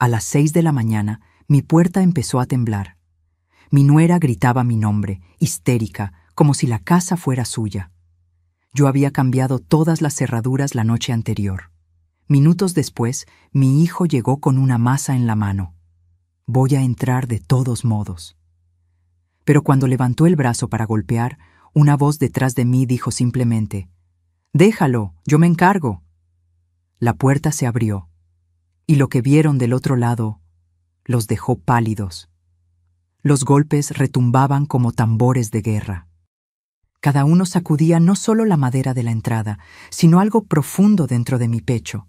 A las 6 de la mañana, mi puerta empezó a temblar. Mi nuera gritaba mi nombre, histérica, como si la casa fuera suya. Yo había cambiado todas las cerraduras la noche anterior. Minutos después, mi hijo llegó con una masa en la mano. Voy a entrar de todos modos. Pero cuando levantó el brazo para golpear, una voz detrás de mí dijo simplemente: «Déjalo, yo me encargo». La puerta se abrió, y lo que vieron del otro lado los dejó pálidos. Los golpes retumbaban como tambores de guerra. Cada uno sacudía no solo la madera de la entrada, sino algo profundo dentro de mi pecho.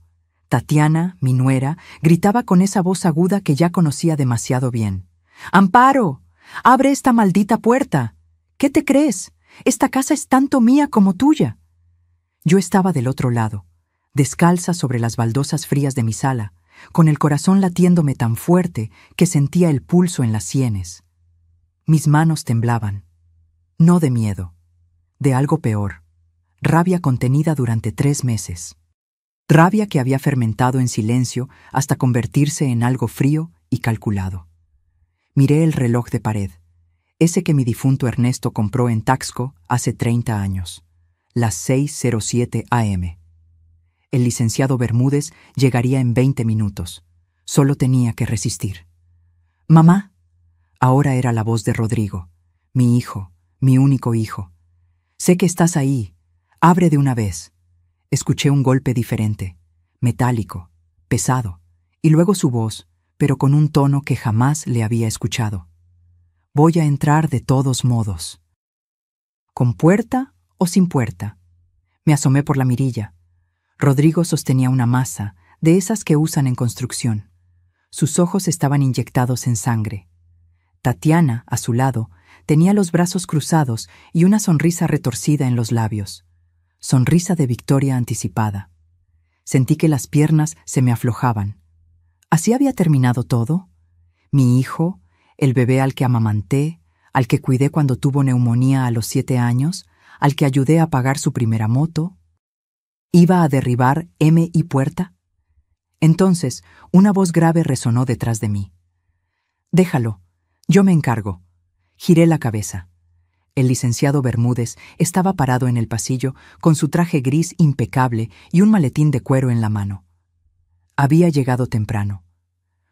Tatiana, mi nuera, gritaba con esa voz aguda que ya conocía demasiado bien: «¡Amparo! ¡Abre esta maldita puerta! ¿Qué te crees? Esta casa es tanto mía como tuya». Yo estaba del otro lado, descalza sobre las baldosas frías de mi sala, con el corazón latiéndome tan fuerte que sentía el pulso en las sienes. Mis manos temblaban, no de miedo, de algo peor: rabia contenida durante 3 meses. Rabia que había fermentado en silencio hasta convertirse en algo frío y calculado. Miré el reloj de pared, ese que mi difunto Ernesto compró en Taxco hace 30 años, las 6:07 a.m. El licenciado Bermúdez llegaría en 20 minutos. Solo tenía que resistir. «Mamá». Ahora era la voz de Rodrigo, mi hijo, mi único hijo. «Sé que estás ahí. Abre de una vez». Escuché un golpe diferente, metálico, pesado, y luego su voz, pero con un tono que jamás le había escuchado. «Voy a entrar de todos modos». ¿Con puerta o sin puerta? Me asomé por la mirilla. Rodrigo sostenía una masa, de esas que usan en construcción. Sus ojos estaban inyectados en sangre. Tatiana, a su lado, tenía los brazos cruzados y una sonrisa retorcida en los labios. Sonrisa de victoria anticipada. Sentí que las piernas se me aflojaban. ¿Así había terminado todo? Mi hijo, el bebé al que amamanté, al que cuidé cuando tuvo neumonía a los 7 años, al que ayudé a pagar su primera moto, ¿iba a derribar M y puerta? Entonces, una voz grave resonó detrás de mí. «Déjalo, yo me encargo». Giré la cabeza. El licenciado Bermúdez estaba parado en el pasillo con su traje gris impecable y un maletín de cuero en la mano. Había llegado temprano,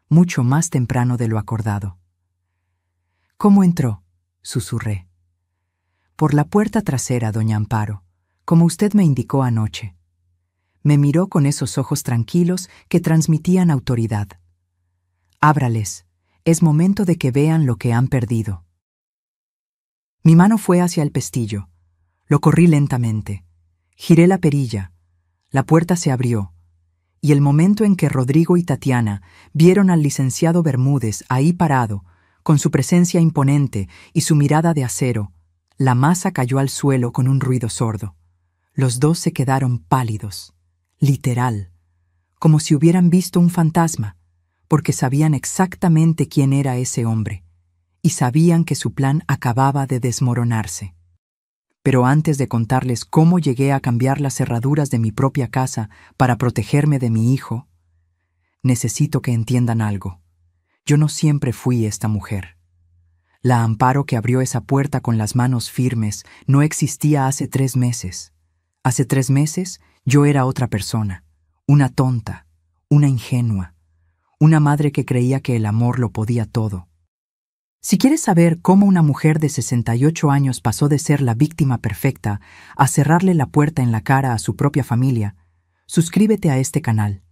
mucho más temprano de lo acordado. «¿Cómo entró?», susurré. «Por la puerta trasera, doña Amparo, como usted me indicó anoche». Me miró con esos ojos tranquilos que transmitían autoridad. «Ábrales, es momento de que vean lo que han perdido». Mi mano fue hacia el pestillo. Lo corrí lentamente. Giré la perilla. La puerta se abrió. Y el momento en que Rodrigo y Tatiana vieron al licenciado Bermúdez ahí parado, con su presencia imponente y su mirada de acero, la masa cayó al suelo con un ruido sordo. Los dos se quedaron pálidos, literal, como si hubieran visto un fantasma, porque sabían exactamente quién era ese hombre, y sabían que su plan acababa de desmoronarse. Pero antes de contarles cómo llegué a cambiar las cerraduras de mi propia casa para protegerme de mi hijo, necesito que entiendan algo. Yo no siempre fui esta mujer. La Amparo que abrió esa puerta con las manos firmes no existía hace 3 meses. Hace 3 meses yo era otra persona, una tonta, una ingenua, una madre que creía que el amor lo podía todo. Si quieres saber cómo una mujer de 68 años pasó de ser la víctima perfecta a cerrarle la puerta en la cara a su propia familia, suscríbete a este canal,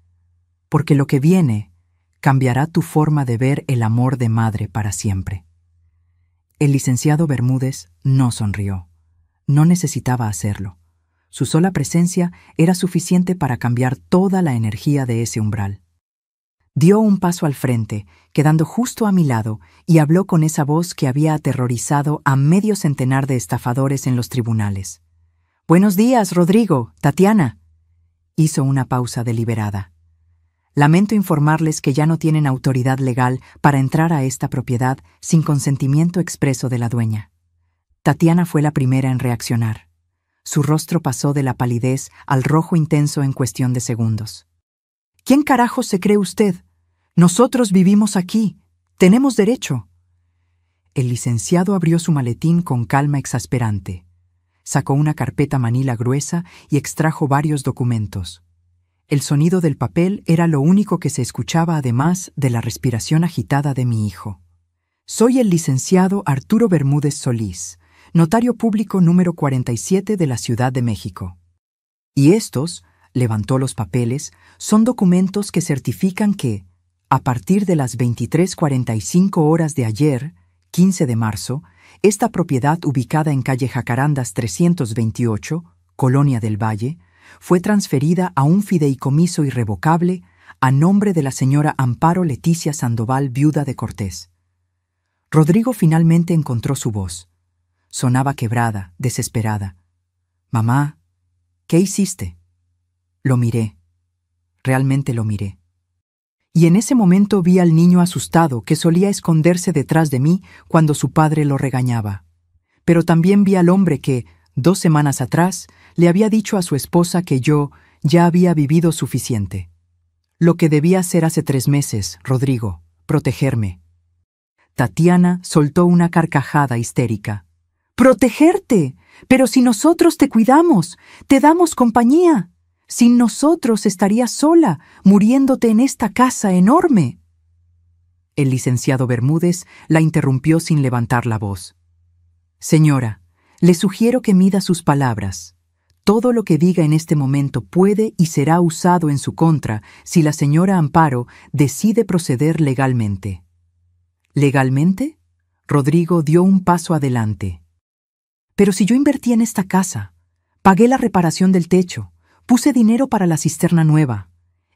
porque lo que viene cambiará tu forma de ver el amor de madre para siempre. El licenciado Bermúdez no sonrió. No necesitaba hacerlo. Su sola presencia era suficiente para cambiar toda la energía de ese umbral. Dio un paso al frente, quedando justo a mi lado, y habló con esa voz que había aterrorizado a medio centenar de estafadores en los tribunales. «Buenos días, Rodrigo, Tatiana». Hizo una pausa deliberada. «Lamento informarles que ya no tienen autoridad legal para entrar a esta propiedad sin consentimiento expreso de la dueña». Tatiana fue la primera en reaccionar. Su rostro pasó de la palidez al rojo intenso en cuestión de segundos. «¿Quién carajo se cree usted? Nosotros vivimos aquí. Tenemos derecho. El licenciado abrió su maletín con calma exasperante. Sacó una carpeta manila gruesa y extrajo varios documentos. El sonido del papel era lo único que se escuchaba además de la respiración agitada de mi hijo. Soy el licenciado Arturo Bermúdez Solís, notario público número 47 de la Ciudad de México. Y estos, levantó los papeles, son documentos que certifican que, a partir de las 23:45 horas de ayer, 15 de marzo, esta propiedad ubicada en calle Jacarandas 328, Colonia del Valle, fue transferida a un fideicomiso irrevocable a nombre de la señora Amparo Leticia Sandoval, viuda de Cortés. Rodrigo finalmente encontró su voz. Sonaba quebrada, desesperada. «Mamá, ¿qué hiciste?» Lo miré. Realmente lo miré. Y en ese momento vi al niño asustado que solía esconderse detrás de mí cuando su padre lo regañaba. Pero también vi al hombre que, 2 semanas atrás, le había dicho a su esposa que yo ya había vivido suficiente. Lo que debía hacer hace 3 meses, Rodrigo, protegerme. Tatiana soltó una carcajada histérica. «¡Protegerte! Pero si nosotros te cuidamos, te damos compañía. Sin nosotros estarías sola, muriéndote en esta casa enorme». El licenciado Bermúdez la interrumpió sin levantar la voz. «Señora, le sugiero que mida sus palabras. Todo lo que diga en este momento puede y será usado en su contra si la señora Amparo decide proceder legalmente». «¿Legalmente?» Rodrigo dio un paso adelante. «Pero si yo invertí en esta casa, pagué la reparación del techo, puse dinero para la cisterna nueva.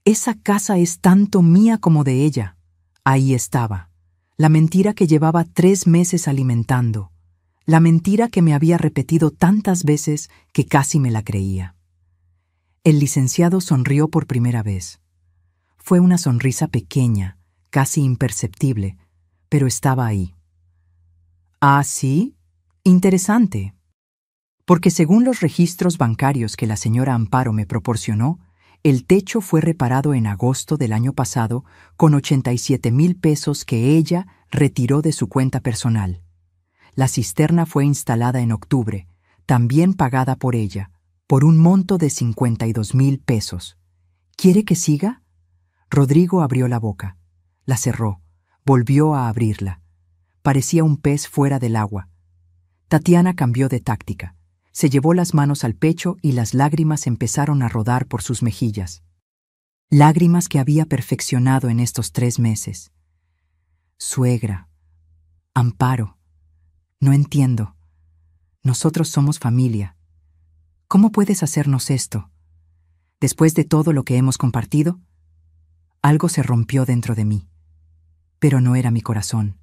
Esa casa es tanto mía como de ella». Ahí estaba, la mentira que llevaba 3 meses alimentando, la mentira que me había repetido tantas veces que casi me la creía. El licenciado sonrió por primera vez. Fue una sonrisa pequeña, casi imperceptible, pero estaba ahí. «¿Ah, sí? Interesante. Porque según los registros bancarios que la señora Amparo me proporcionó, el techo fue reparado en agosto del año pasado con 87,000 pesos que ella retiró de su cuenta personal. La cisterna fue instalada en octubre, también pagada por ella, por un monto de 52,000 pesos. ¿Quiere que siga?» Rodrigo abrió la boca, la cerró, volvió a abrirla. Parecía un pez fuera del agua. Tatiana cambió de táctica. Se llevó las manos al pecho y las lágrimas empezaron a rodar por sus mejillas. Lágrimas que había perfeccionado en estos 3 meses. «Suegra, Amparo, no entiendo. Nosotros somos familia. ¿Cómo puedes hacernos esto? Después de todo lo que hemos compartido». Algo se rompió dentro de mí. Pero no era mi corazón.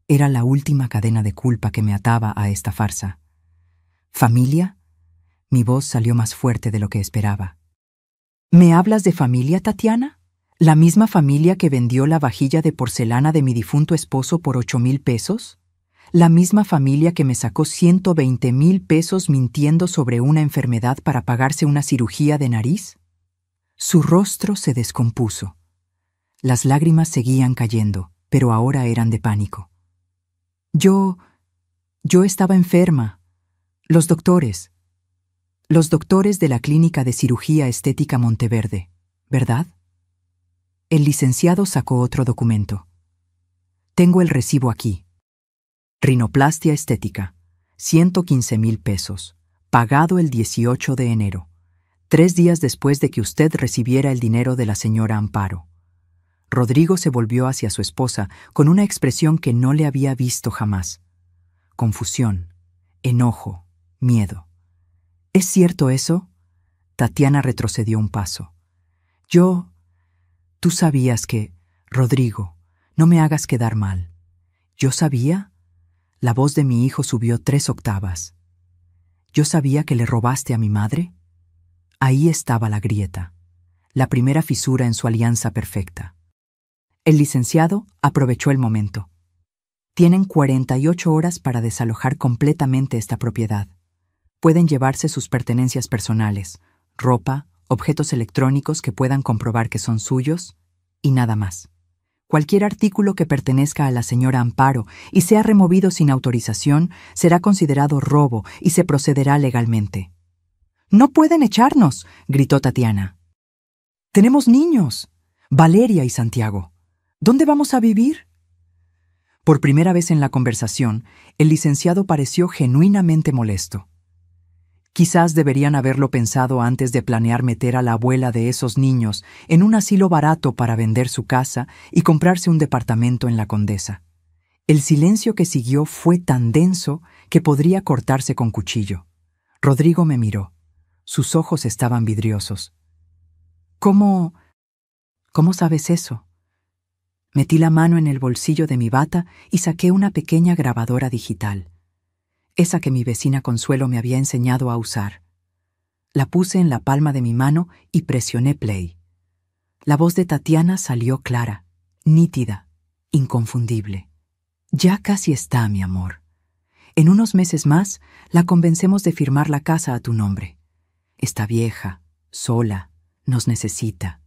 Era la última cadena de culpa que me ataba a esta farsa. «¿Familia?» Mi voz salió más fuerte de lo que esperaba. «¿Me hablas de familia, Tatiana? ¿La misma familia que vendió la vajilla de porcelana de mi difunto esposo por 8,000 pesos? ¿La misma familia que me sacó 120,000 pesos mintiendo sobre una enfermedad para pagarse una cirugía de nariz?» Su rostro se descompuso. Las lágrimas seguían cayendo, pero ahora eran de pánico. Yo estaba enferma. Los doctores de la Clínica de Cirugía Estética Monteverde, ¿verdad?» El licenciado sacó otro documento. «Tengo el recibo aquí. Rinoplastia estética, 115,000 pesos, pagado el 18 de enero, 3 días después de que usted recibiera el dinero de la señora Amparo». Rodrigo se volvió hacia su esposa con una expresión que no le había visto jamás. Confusión, enojo, miedo. «¿Es cierto eso?» Tatiana retrocedió un paso. Tú sabías que... Rodrigo, no me hagas quedar mal. ¿Yo sabía?» La voz de mi hijo subió 3 octavas. «¿Yo sabía que le robaste a mi madre?» Ahí estaba la grieta, la primera fisura en su alianza perfecta. El licenciado aprovechó el momento. «Tienen 48 horas para desalojar completamente esta propiedad. Pueden llevarse sus pertenencias personales, ropa, objetos electrónicos que puedan comprobar que son suyos, y nada más. Cualquier artículo que pertenezca a la señora Amparo y sea removido sin autorización será considerado robo y se procederá legalmente. «¡No pueden echarnos!», gritó Tatiana. «Tenemos niños, Valeria y Santiago. ¿Dónde vamos a vivir?». Por primera vez en la conversación, el licenciado pareció genuinamente molesto. Quizás deberían haberlo pensado antes de planear meter a la abuela de esos niños en un asilo barato para vender su casa y comprarse un departamento en la Condesa. El silencio que siguió fue tan denso que podría cortarse con cuchillo. Rodrigo me miró. Sus ojos estaban vidriosos. ¿Cómo sabes eso? Metí la mano en el bolsillo de mi bata y saqué una pequeña grabadora digital. Esa que mi vecina Consuelo me había enseñado a usar. La puse en la palma de mi mano y presioné play. La voz de Tatiana salió clara, nítida, inconfundible. «Ya casi está, mi amor. En unos meses más la convencemos de firmar la casa a tu nombre. Está vieja, sola, nos necesita.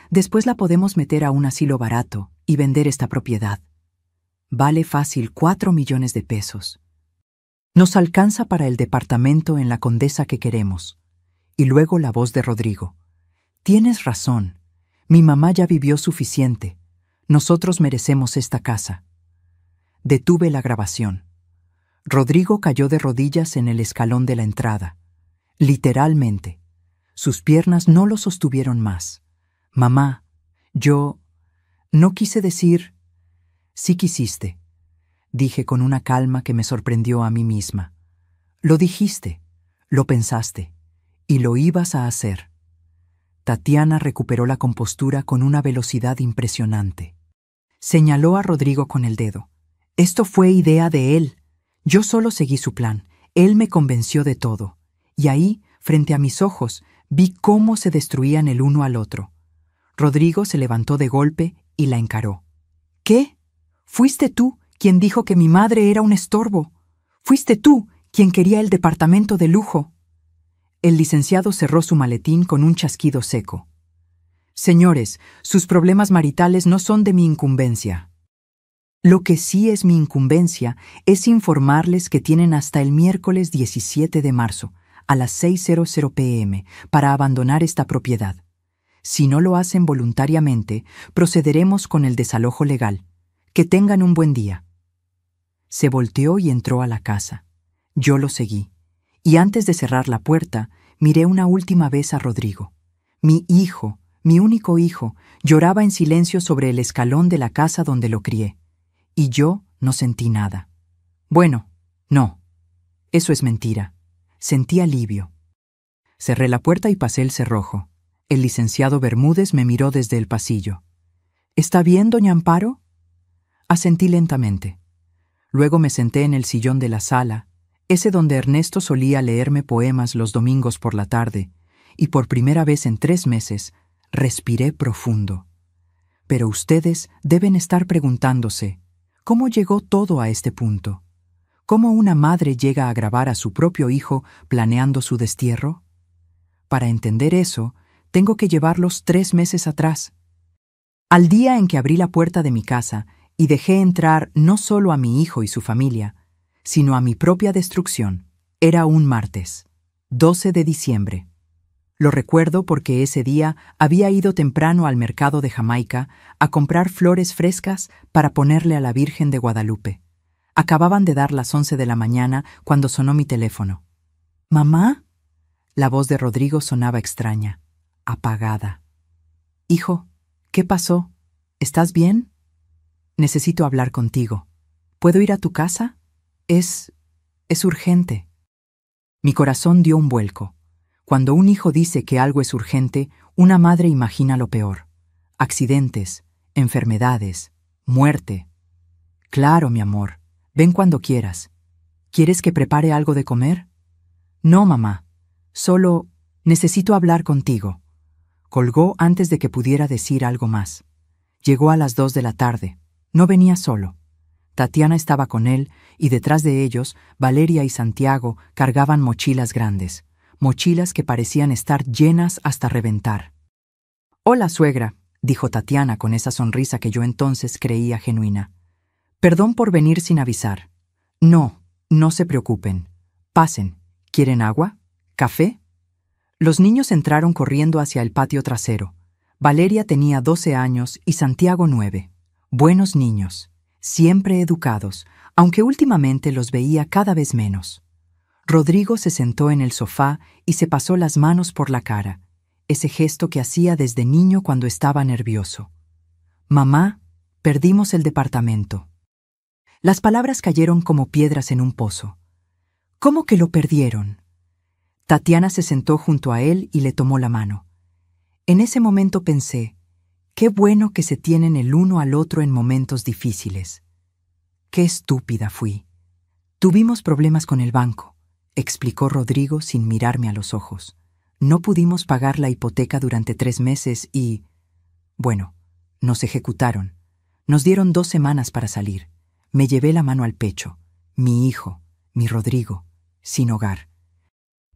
Después la podemos meter a un asilo barato y vender esta propiedad. Vale fácil 4 millones de pesos. Nos alcanza para el departamento en la Condesa que queremos». Y luego la voz de Rodrigo. «Tienes razón. Mi mamá ya vivió suficiente. Nosotros merecemos esta casa». Detuve la grabación. Rodrigo cayó de rodillas en el escalón de la entrada. Literalmente. Sus piernas no lo sostuvieron más. «Mamá, yo no quise decir...». «Sí quisiste», dije con una calma que me sorprendió a mí misma. «Lo dijiste, lo pensaste, y lo ibas a hacer». Tatiana recuperó la compostura con una velocidad impresionante. Señaló a Rodrigo con el dedo. «Esto fue idea de él. Yo solo seguí su plan. Él me convenció de todo. Y ahí, frente a mis ojos, vi cómo se destruían el uno al otro». Rodrigo se levantó de golpe y la encaró. «¿Qué? Fuiste tú quien dijo que mi madre era un estorbo. Fuiste tú quien quería el departamento de lujo». El licenciado cerró su maletín con un chasquido seco. «Señores, sus problemas maritales no son de mi incumbencia. Lo que sí es mi incumbencia es informarles que tienen hasta el miércoles 17 de marzo, a las 6:00 p.m., para abandonar esta propiedad. Si no lo hacen voluntariamente, procederemos con el desalojo legal. Que tengan un buen día». Se volteó y entró a la casa. Yo lo seguí, y antes de cerrar la puerta, miré una última vez a Rodrigo. Mi hijo, mi único hijo, lloraba en silencio sobre el escalón de la casa donde lo crié, y yo no sentí nada. Bueno, no, eso es mentira. Sentí alivio. Cerré la puerta y pasé el cerrojo. El licenciado Bermúdez me miró desde el pasillo. «¿Está bien, doña Amparo?». Asentí lentamente. Luego me senté en el sillón de la sala, ese donde Ernesto solía leerme poemas los domingos por la tarde, y por primera vez en 3 meses respiré profundo. Pero ustedes deben estar preguntándose, ¿cómo llegó todo a este punto? ¿Cómo una madre llega a grabar a su propio hijo planeando su destierro? Para entender eso, tengo que llevarlos 3 meses atrás. Al día en que abrí la puerta de mi casa y dejé entrar no solo a mi hijo y su familia, sino a mi propia destrucción, era un martes, 12 de diciembre. Lo recuerdo porque ese día había ido temprano al mercado de Jamaica a comprar flores frescas para ponerle a la Virgen de Guadalupe. Acababan de dar las 11 de la mañana cuando sonó mi teléfono. «¿Mamá?». La voz de Rodrigo sonaba extraña, apagada. «Hijo, ¿qué pasó? ¿Estás bien? Necesito hablar contigo. ¿Puedo ir a tu casa? Es urgente». Mi corazón dio un vuelco. Cuando un hijo dice que algo es urgente, una madre imagina lo peor. Accidentes, enfermedades, muerte. «Claro, mi amor. Ven cuando quieras. ¿Quieres que prepare algo de comer?». «No, mamá. Solo necesito hablar contigo». Colgó antes de que pudiera decir algo más. Llegó a las 2 de la tarde. No venía solo. Tatiana estaba con él y detrás de ellos, Valeria y Santiago cargaban mochilas grandes, mochilas que parecían estar llenas hasta reventar. «Hola, suegra. dijo Tatiana con esa sonrisa que yo entonces creía genuina. Perdón por venir sin avisar. No, no se preocupen. Pasen. ¿Quieren agua? ¿Café? Los niños entraron corriendo hacia el patio trasero. Valeria tenía 12 años y Santiago 9. Buenos niños, siempre educados, aunque últimamente los veía cada vez menos. Rodrigo se sentó en el sofá y se pasó las manos por la cara, ese gesto que hacía desde niño cuando estaba nervioso. Mamá, perdimos el departamento. Las palabras cayeron como piedras en un pozo. ¿Cómo que lo perdieron? Tatiana se sentó junto a él y le tomó la mano. En ese momento pensé, qué bueno que se tienen el uno al otro en momentos difíciles. Qué estúpida fui. Tuvimos problemas con el banco, explicó Rodrigo sin mirarme a los ojos. No pudimos pagar la hipoteca durante 3 meses y... Bueno, nos ejecutaron. Nos dieron 2 semanas para salir. Me llevé la mano al pecho. Mi hijo, mi Rodrigo, sin hogar.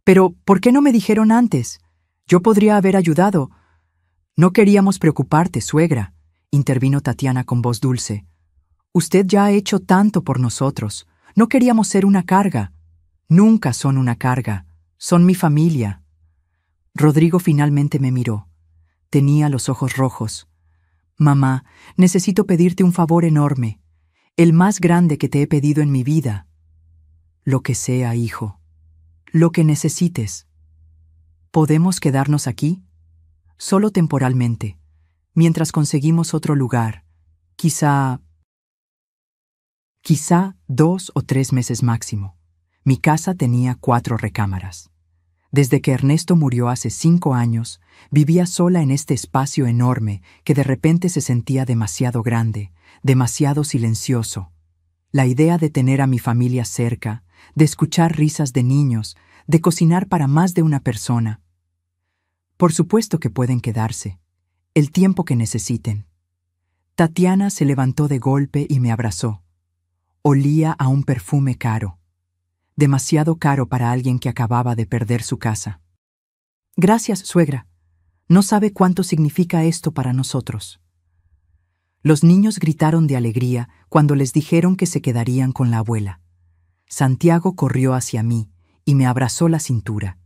Pero, ¿por qué no me dijeron antes? Yo podría haber ayudado. No queríamos preocuparte, suegra, intervino Tatiana con voz dulce. Usted ya ha hecho tanto por nosotros. No queríamos ser una carga. Nunca son una carga. Son mi familia. Rodrigo finalmente me miró. Tenía los ojos rojos. Mamá, necesito pedirte un favor enorme. El más grande que te he pedido en mi vida. Lo que sea, hijo. Lo que necesites. ¿Podemos quedarnos aquí? Solo temporalmente, mientras conseguimos otro lugar. Quizá 2 o 3 meses máximo. Mi casa tenía 4 recámaras. Desde que Ernesto murió hace 5 años, vivía sola en este espacio enorme que de repente se sentía demasiado grande, demasiado silencioso. La idea de tener a mi familia cerca, de escuchar risas de niños, de cocinar para más de una persona. Por supuesto que pueden quedarse, el tiempo que necesiten. Tatiana se levantó de golpe y me abrazó. Olía a un perfume caro. Demasiado caro para alguien que acababa de perder su casa. Gracias, suegra. No sabe cuánto significa esto para nosotros. Los niños gritaron de alegría cuando les dijeron que se quedarían con la abuela. Santiago corrió hacia mí y me abrazó la cintura.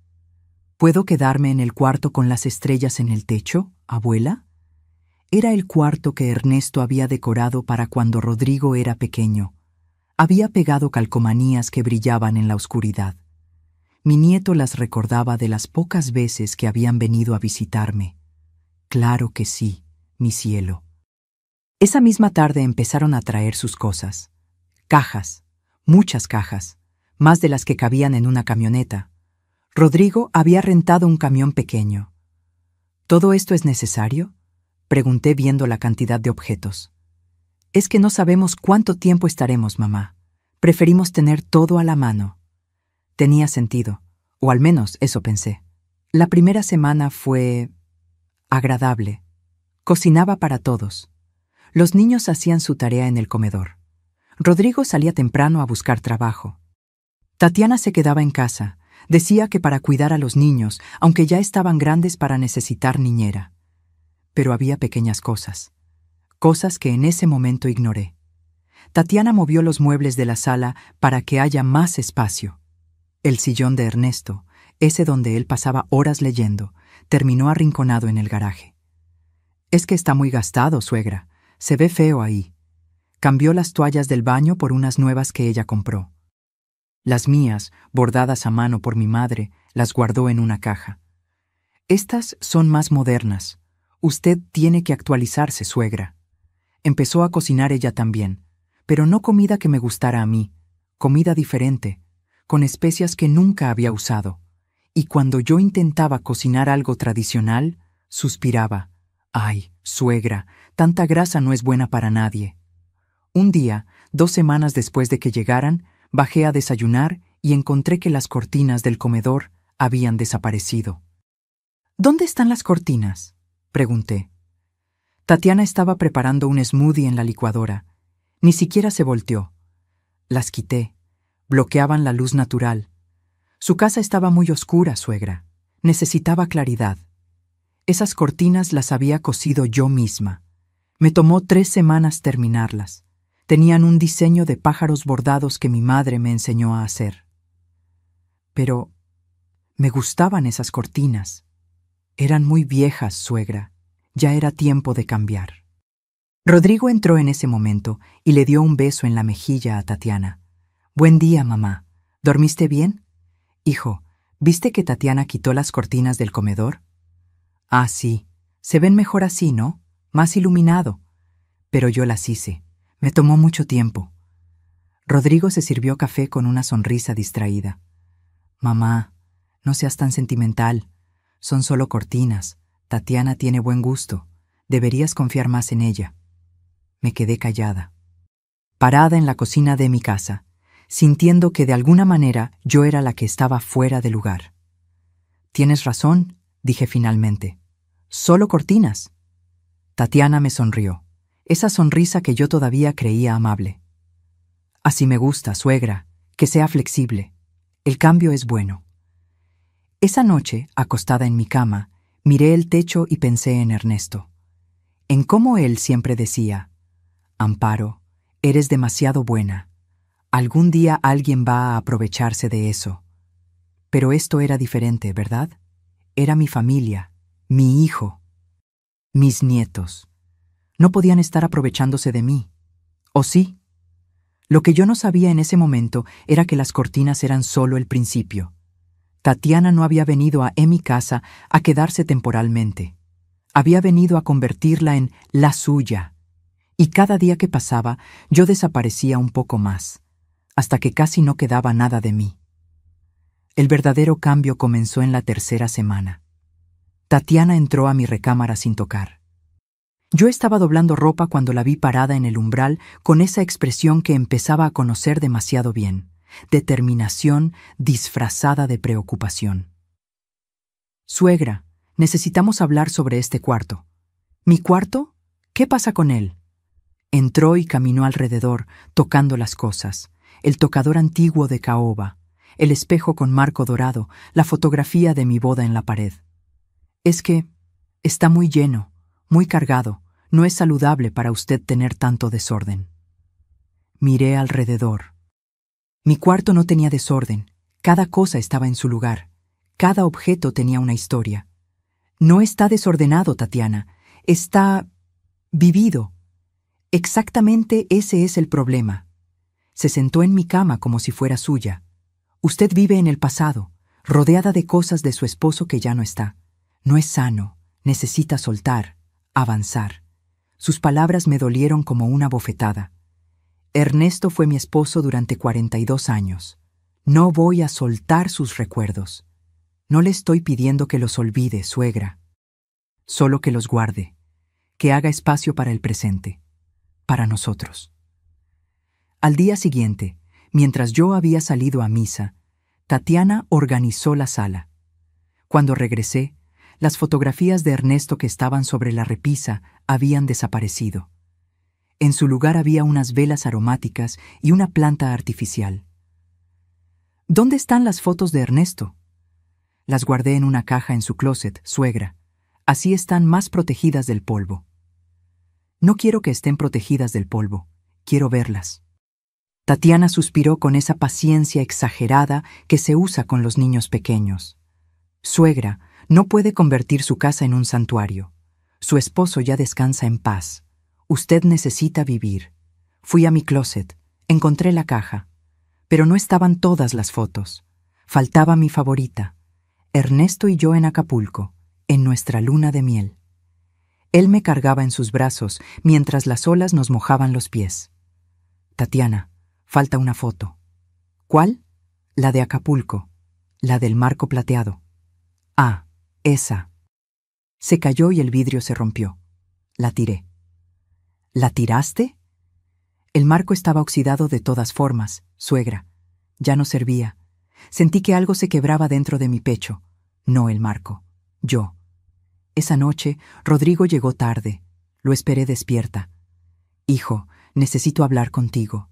¿Puedo quedarme en el cuarto con las estrellas en el techo, abuela? Era el cuarto que Ernesto había decorado para cuando Rodrigo era pequeño. Había pegado calcomanías que brillaban en la oscuridad. Mi nieto las recordaba de las pocas veces que habían venido a visitarme. Claro que sí, mi cielo. Esa misma tarde empezaron a traer sus cosas. Cajas, muchas cajas, más de las que cabían en una camioneta. Rodrigo había rentado un camión pequeño. ¿Todo esto es necesario?, pregunté viendo la cantidad de objetos. Es que no sabemos cuánto tiempo estaremos, mamá. Preferimos tener todo a la mano. Tenía sentido, o al menos eso pensé. La primera semana fue agradable. Cocinaba para todos. Los niños hacían su tarea en el comedor. Rodrigo salía temprano a buscar trabajo. Tatiana se quedaba en casa. Decía que para cuidar a los niños, aunque ya estaban grandes para necesitar niñera. Pero había pequeñas cosas. Cosas que en ese momento ignoré. Tatiana movió los muebles de la sala para que haya más espacio. El sillón de Ernesto, ese donde él pasaba horas leyendo, terminó arrinconado en el garaje. Es que está muy gastado, suegra. Se ve feo ahí. Cambió las toallas del baño por unas nuevas que ella compró. Las mías, bordadas a mano por mi madre, las guardó en una caja. Estas son más modernas. Usted tiene que actualizarse, suegra. Empezó a cocinar ella también, pero no comida que me gustara a mí, comida diferente, con especias que nunca había usado. Y cuando yo intentaba cocinar algo tradicional, suspiraba. «Ay, suegra, tanta grasa no es buena para nadie». Un día, 2 semanas después de que llegaran, bajé a desayunar y encontré que las cortinas del comedor habían desaparecido. «¿Dónde están las cortinas?», pregunté. Tatiana estaba preparando un smoothie en la licuadora. Ni siquiera se volteó. Las quité. Bloqueaban la luz natural. Su casa estaba muy oscura, suegra. Necesitaba claridad. Esas cortinas las había cosido yo misma. Me tomó 3 semanas terminarlas. Tenían un diseño de pájaros bordados que mi madre me enseñó a hacer. Pero me gustaban esas cortinas. Eran muy viejas, suegra. Ya era tiempo de cambiar. Rodrigo entró en ese momento y le dio un beso en la mejilla a Tatiana. «Buen día, mamá. ¿Dormiste bien?» «Hijo, ¿viste que Tatiana quitó las cortinas del comedor?» «Ah, sí. Se ven mejor así, ¿no? Más iluminado. Pero yo las hice. Me tomó mucho tiempo». Rodrigo se sirvió café con una sonrisa distraída. «Mamá, no seas tan sentimental. Son solo cortinas. Tatiana tiene buen gusto. Deberías confiar más en ella». Me quedé callada, parada en la cocina de mi casa, sintiendo que de alguna manera yo era la que estaba fuera de lugar. «Tienes razón», dije finalmente. «Solo cortinas». Tatiana me sonrió, esa sonrisa que yo todavía creía amable. «Así me gusta, suegra, que sea flexible. El cambio es bueno». Esa noche, acostada en mi cama, miré el techo y pensé en Ernesto. En cómo él siempre decía: «Amparo, eres demasiado buena. Algún día alguien va a aprovecharse de eso». Pero esto era diferente, ¿verdad? Era mi familia, mi hijo, mis nietos. No podían estar aprovechándose de mí. ¿O sí? Lo que yo no sabía en ese momento era que las cortinas eran solo el principio. Tatiana no había venido a mi casa a quedarse temporalmente. Había venido a convertirla en la suya. Y cada día que pasaba, yo desaparecía un poco más, hasta que casi no quedaba nada de mí. El verdadero cambio comenzó en la 3ª semana. Tatiana entró a mi recámara sin tocar. Yo estaba doblando ropa cuando la vi parada en el umbral con esa expresión que empezaba a conocer demasiado bien, determinación disfrazada de preocupación. «Suegra, necesitamos hablar sobre este cuarto». «¿Mi cuarto? ¿Qué pasa con él?» Entró y caminó alrededor, tocando las cosas. El tocador antiguo de caoba, el espejo con marco dorado, la fotografía de mi boda en la pared. «Es que está muy lleno, muy cargado. No es saludable para usted tener tanto desorden». Miré alrededor. Mi cuarto no tenía desorden. Cada cosa estaba en su lugar. Cada objeto tenía una historia. «No está desordenado, Tatiana. Está vivido». «Exactamente ese es el problema». Se sentó en mi cama como si fuera suya. «Usted vive en el pasado, rodeada de cosas de su esposo que ya no está. No es sano, necesita soltar, avanzar». Sus palabras me dolieron como una bofetada. Ernesto fue mi esposo durante 42 años. No voy a soltar sus recuerdos. No le estoy pidiendo que los olvide, suegra. Solo que los guarde, que haga espacio para el presente. Para nosotros. Al día siguiente, mientras yo había salido a misa, Tatiana organizó la sala. Cuando regresé, las fotografías de Ernesto que estaban sobre la repisa habían desaparecido. En su lugar había unas velas aromáticas y una planta artificial. «¿Dónde están las fotos de Ernesto?» «Las guardé en una caja en su closet, suegra. Así están más protegidas del polvo». «No quiero que estén protegidas del polvo. Quiero verlas». Tatiana suspiró con esa paciencia exagerada que se usa con los niños pequeños. «Suegra, no puede convertir su casa en un santuario. Su esposo ya descansa en paz. Usted necesita vivir. Fui a mi closet, encontré la caja, pero no estaban todas las fotos. Faltaba mi favorita, Ernesto y yo en Acapulco, en nuestra luna de miel. Él me cargaba en sus brazos mientras las olas nos mojaban los pies. «Tatiana, falta una foto». «¿Cuál?» «La de Acapulco, la del marco plateado». «Ah, esa». Se cayó y el vidrio se rompió. La tiré. «¿La tiraste?» El marco estaba oxidado de todas formas, suegra. Ya no servía. Sentí que algo se quebraba dentro de mi pecho. No el marco, yo. Esa noche, Rodrigo llegó tarde. Lo esperé despierta. «Hijo, necesito hablar contigo».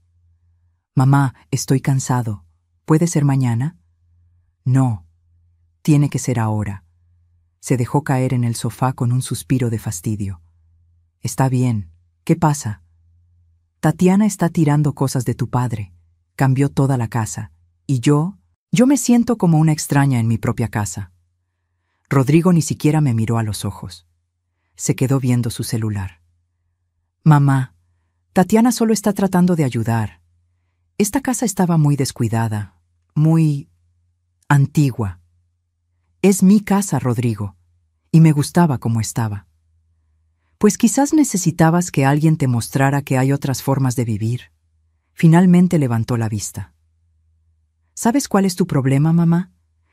«Mamá, estoy cansado. ¿Puede ser mañana?» «No, tiene que ser ahora». Se dejó caer en el sofá con un suspiro de fastidio. Está bien. ¿Qué pasa? Tatiana está tirando cosas de tu padre. Cambió toda la casa. Y yo me siento como una extraña en mi propia casa. Rodrigo ni siquiera me miró a los ojos. Se quedó viendo su celular. Mamá, Tatiana solo está tratando de ayudar. Esta casa estaba muy descuidada, muy antigua. Es mi casa, Rodrigo, y me gustaba como estaba. Pues quizás necesitabas que alguien te mostrara que hay otras formas de vivir. Finalmente levantó la vista. ¿Sabes cuál es tu problema, mamá?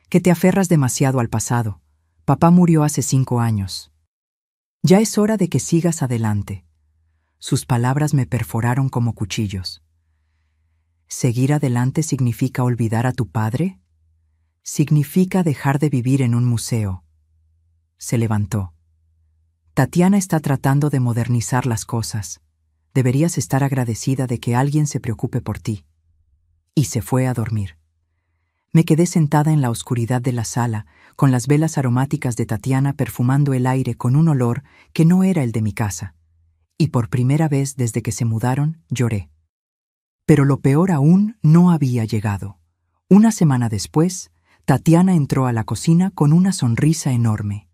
Que te aferras demasiado al pasado. Papá murió hace 5 años. Ya es hora de que sigas adelante. Sus palabras me perforaron como cuchillos. ¿Seguir adelante significa olvidar a tu padre? Significa dejar de vivir en un museo. Se levantó. Tatiana está tratando de modernizar las cosas. Deberías estar agradecida de que alguien se preocupe por ti. Y se fue a dormir. Me quedé sentada en la oscuridad de la sala, con las velas aromáticas de Tatiana perfumando el aire con un olor que no era el de mi casa. Y por primera vez desde que se mudaron, lloré. Pero lo peor aún no había llegado. Una semana después, Tatiana entró a la cocina con una sonrisa enorme.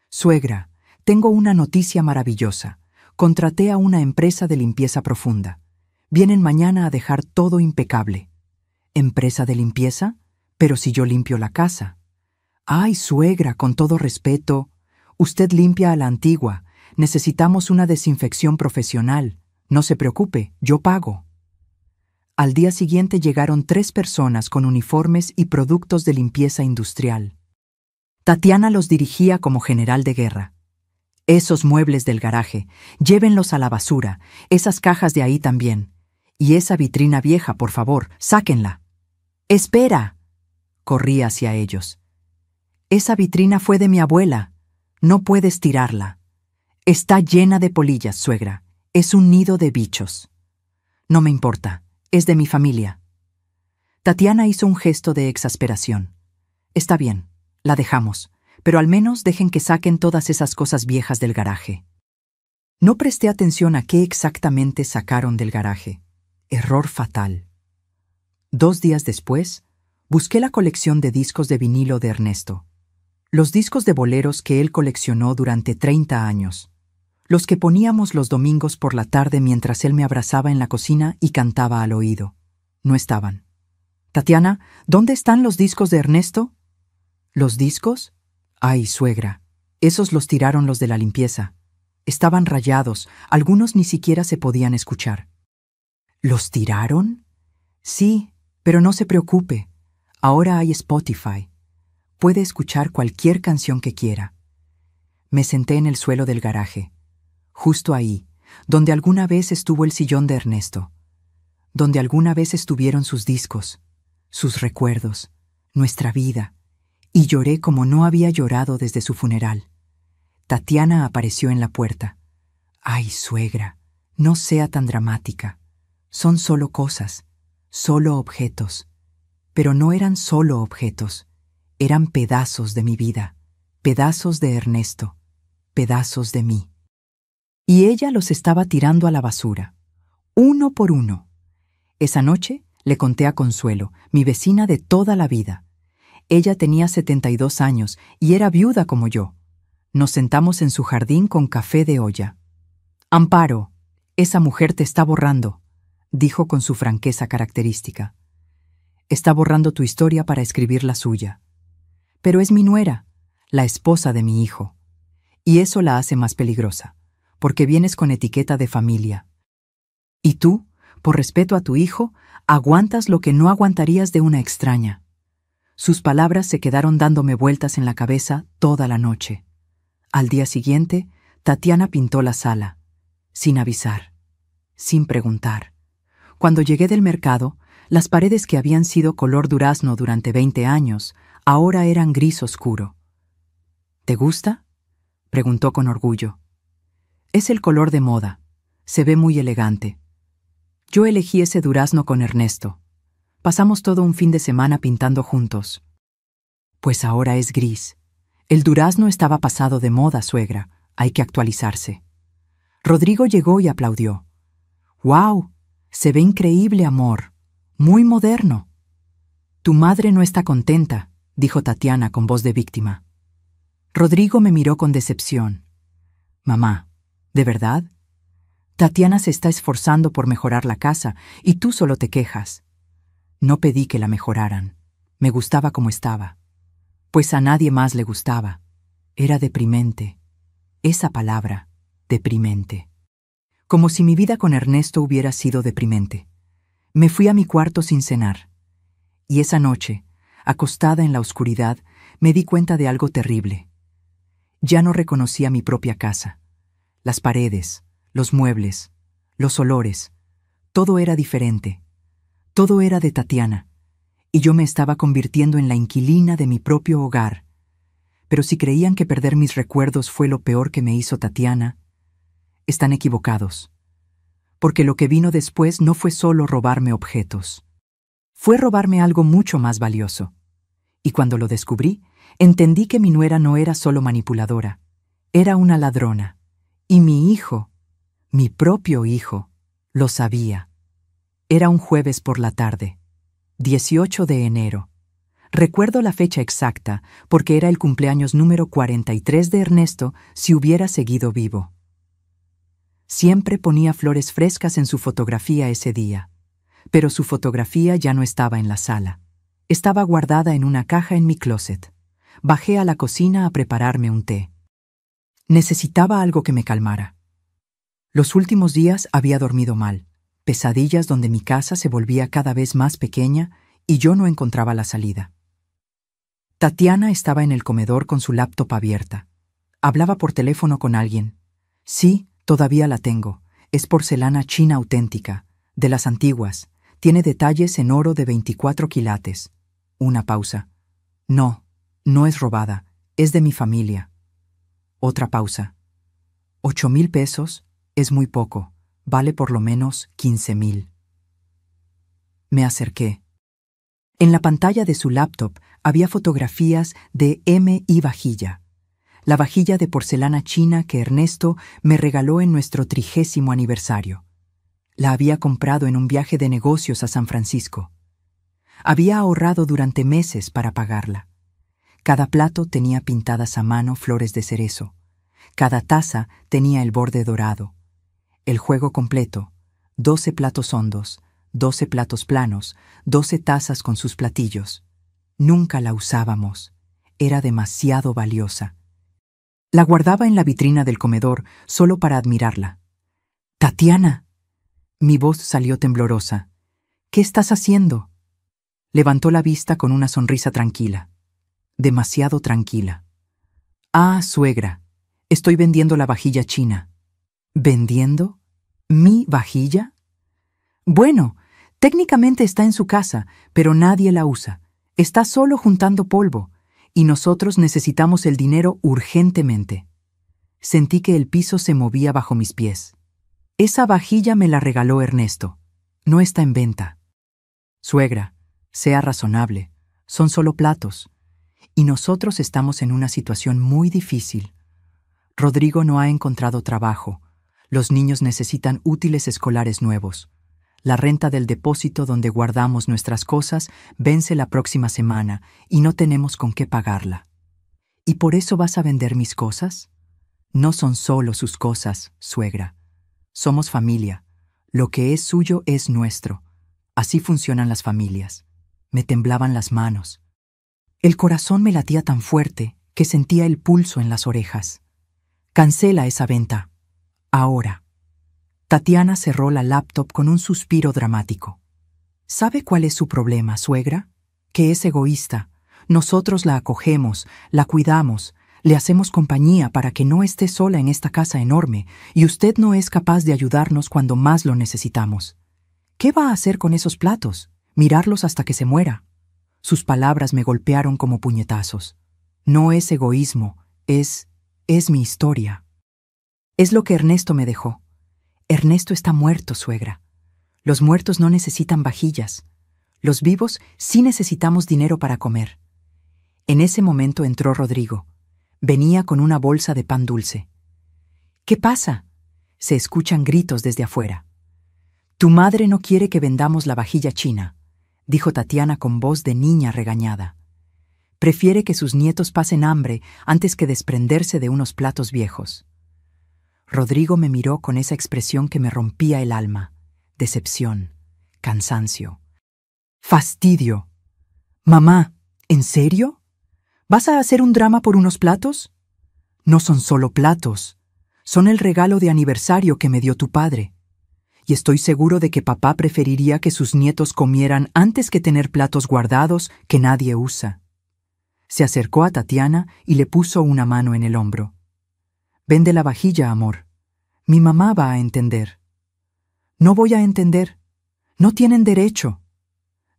Suegra, tengo una noticia maravillosa. Contraté a una empresa de limpieza profunda. Vienen mañana a dejar todo impecable. ¿Empresa de limpieza? Pero si yo limpio la casa. Ay, suegra, con todo respeto. Usted limpia a la antigua. Necesitamos una desinfección profesional. No se preocupe, yo pago. Al día siguiente llegaron 3 personas con uniformes y productos de limpieza industrial. Tatiana los dirigía como general de guerra. Esos muebles del garaje, llévenlos a la basura, esas cajas de ahí también. Y esa vitrina vieja, por favor, sáquenla. ¡Espera! Corrí hacia ellos. Esa vitrina fue de mi abuela. No puedes tirarla. Está llena de polillas, suegra. Es un nido de bichos. No me importa. Es de mi familia. Tatiana hizo un gesto de exasperación. Está bien, la dejamos, pero al menos dejen que saquen todas esas cosas viejas del garaje. No presté atención a qué exactamente sacaron del garaje. Error fatal. 2 días después, busqué la colección de discos de vinilo de Ernesto. Los discos de boleros que él coleccionó durante 30 años. Los que poníamos los domingos por la tarde mientras él me abrazaba en la cocina y cantaba al oído. No estaban. Tatiana, ¿dónde están los discos de Ernesto? ¿Los discos? Ay, suegra, esos los tiraron los de la limpieza. Estaban rayados, algunos ni siquiera se podían escuchar. ¿Los tiraron? Sí, pero no se preocupe. Ahora hay Spotify. Puede escuchar cualquier canción que quiera. Me senté en el suelo del garaje. Justo ahí, donde alguna vez estuvo el sillón de Ernesto, donde alguna vez estuvieron sus discos, sus recuerdos, nuestra vida, y lloré como no había llorado desde su funeral. Tatiana apareció en la puerta. Ay, suegra, no sea tan dramática. Son solo cosas, solo objetos. Pero no eran solo objetos, eran pedazos de mi vida, pedazos de Ernesto, pedazos de mí. Y ella los estaba tirando a la basura, uno por uno. Esa noche le conté a Consuelo, mi vecina de toda la vida. Ella tenía 72 años y era viuda como yo. Nos sentamos en su jardín con café de olla. Amparo, esa mujer te está borrando, dijo con su franqueza característica. Está borrando tu historia para escribir la suya. Pero es mi nuera, la esposa de mi hijo. Y eso la hace más peligrosa, porque vienes con etiqueta de familia. Y tú, por respeto a tu hijo, aguantas lo que no aguantarías de una extraña. Sus palabras se quedaron dándome vueltas en la cabeza toda la noche. Al día siguiente, Tatiana pintó la sala, sin avisar, sin preguntar. Cuando llegué del mercado, las paredes que habían sido color durazno durante 20 años, ahora eran gris oscuro. ¿Te gusta?, preguntó con orgullo. Es el color de moda. Se ve muy elegante. Yo elegí ese durazno con Ernesto. Pasamos todo un fin de semana pintando juntos. Pues ahora es gris. El durazno estaba pasado de moda, suegra. Hay que actualizarse. Rodrigo llegó y aplaudió. ¡Guau! Se ve increíble, amor. Muy moderno. Tu madre no está contenta, dijo Tatiana con voz de víctima. Rodrigo me miró con decepción. Mamá, ¿de verdad? Tatiana se está esforzando por mejorar la casa y tú solo te quejas. No pedí que la mejoraran. Me gustaba como estaba. Pues a nadie más le gustaba. Era deprimente. Esa palabra, deprimente. Como si mi vida con Ernesto hubiera sido deprimente. Me fui a mi cuarto sin cenar. Y esa noche, acostada en la oscuridad, me di cuenta de algo terrible. Ya no reconocía mi propia casa. Las paredes, los muebles, los olores, todo era diferente. Todo era de Tatiana, y yo me estaba convirtiendo en la inquilina de mi propio hogar. Pero si creían que perder mis recuerdos fue lo peor que me hizo Tatiana, están equivocados. Porque lo que vino después no fue solo robarme objetos. Fue robarme algo mucho más valioso. Y cuando lo descubrí, entendí que mi nuera no era solo manipuladora, era una ladrona. Y mi hijo, mi propio hijo, lo sabía. Era un jueves por la tarde, 18 de enero. Recuerdo la fecha exacta porque era el cumpleaños número 43 de Ernesto si hubiera seguido vivo. Siempre ponía flores frescas en su fotografía ese día, pero su fotografía ya no estaba en la sala. Estaba guardada en una caja en mi closet. Bajé a la cocina a prepararme un té. Necesitaba algo que me calmara. Los últimos días había dormido mal, pesadillas donde mi casa se volvía cada vez más pequeña y yo no encontraba la salida. Tatiana estaba en el comedor con su laptop abierta. Hablaba por teléfono con alguien. Sí, todavía la tengo. Es porcelana china auténtica, de las antiguas. Tiene detalles en oro de 24 quilates. Una pausa. No, no es robada. Es de mi familia. Otra pausa. 8,000 pesos es muy poco. Vale por lo menos 15,000. Me acerqué. En la pantalla de su laptop había fotografías de M.I. Vajilla, la vajilla de porcelana china que Ernesto me regaló en nuestro 30º aniversario. La había comprado en un viaje de negocios a San Francisco. Había ahorrado durante meses para pagarla. Cada plato tenía pintadas a mano flores de cerezo. Cada taza tenía el borde dorado. El juego completo, 12 platos hondos, 12 platos planos, 12 tazas con sus platillos. Nunca la usábamos. Era demasiado valiosa. La guardaba en la vitrina del comedor solo para admirarla. «¡Tatiana!». Mi voz salió temblorosa. «¿Qué estás haciendo?». Levantó la vista con una sonrisa tranquila. Demasiado tranquila. «Ah, suegra, estoy vendiendo la vajilla china». «¿Vendiendo? ¿Mi vajilla?». «Bueno, técnicamente está en su casa, pero nadie la usa. Está solo juntando polvo, y nosotros necesitamos el dinero urgentemente». Sentí que el piso se movía bajo mis pies. «Esa vajilla me la regaló Ernesto. No está en venta». «Suegra, sea razonable. Son solo platos. Y nosotros estamos en una situación muy difícil. Rodrigo no ha encontrado trabajo. Los niños necesitan útiles escolares nuevos. La renta del depósito donde guardamos nuestras cosas vence la próxima semana y no tenemos con qué pagarla». «¿Y por eso vas a vender mis cosas?». «No son solo sus cosas, suegra. Somos familia. Lo que es suyo es nuestro. Así funcionan las familias». Me temblaban las manos. El corazón me latía tan fuerte que sentía el pulso en las orejas. «Cancela esa venta. Ahora». Tatiana cerró la laptop con un suspiro dramático. «¿Sabe cuál es su problema, suegra? Que es egoísta. Nosotros la acogemos, la cuidamos, le hacemos compañía para que no esté sola en esta casa enorme, y usted no es capaz de ayudarnos cuando más lo necesitamos. ¿Qué va a hacer con esos platos? Mirarlos hasta que se muera». Sus palabras me golpearon como puñetazos. «No es egoísmo, es mi historia. Es lo que Ernesto me dejó. Ernesto está muerto, suegra. Los muertos no necesitan vajillas. Los vivos sí necesitamos dinero para comer». En ese momento entró Rodrigo. Venía con una bolsa de pan dulce. ¿Qué pasa? Se escuchan gritos desde afuera. Tu madre no quiere que vendamos la vajilla china, dijo Tatiana con voz de niña regañada. Prefiere que sus nietos pasen hambre antes que desprenderse de unos platos viejos. Rodrigo me miró con esa expresión que me rompía el alma. Decepción, cansancio, fastidio. Mamá, ¿en serio? ¿Vas a hacer un drama por unos platos? No son solo platos. Son el regalo de aniversario que me dio tu padre. Y estoy seguro de que papá preferiría que sus nietos comieran antes que tener platos guardados que nadie usa. Se acercó a Tatiana y le puso una mano en el hombro. Vende la vajilla, amor. Mi mamá va a entender. No voy a entender. No tienen derecho.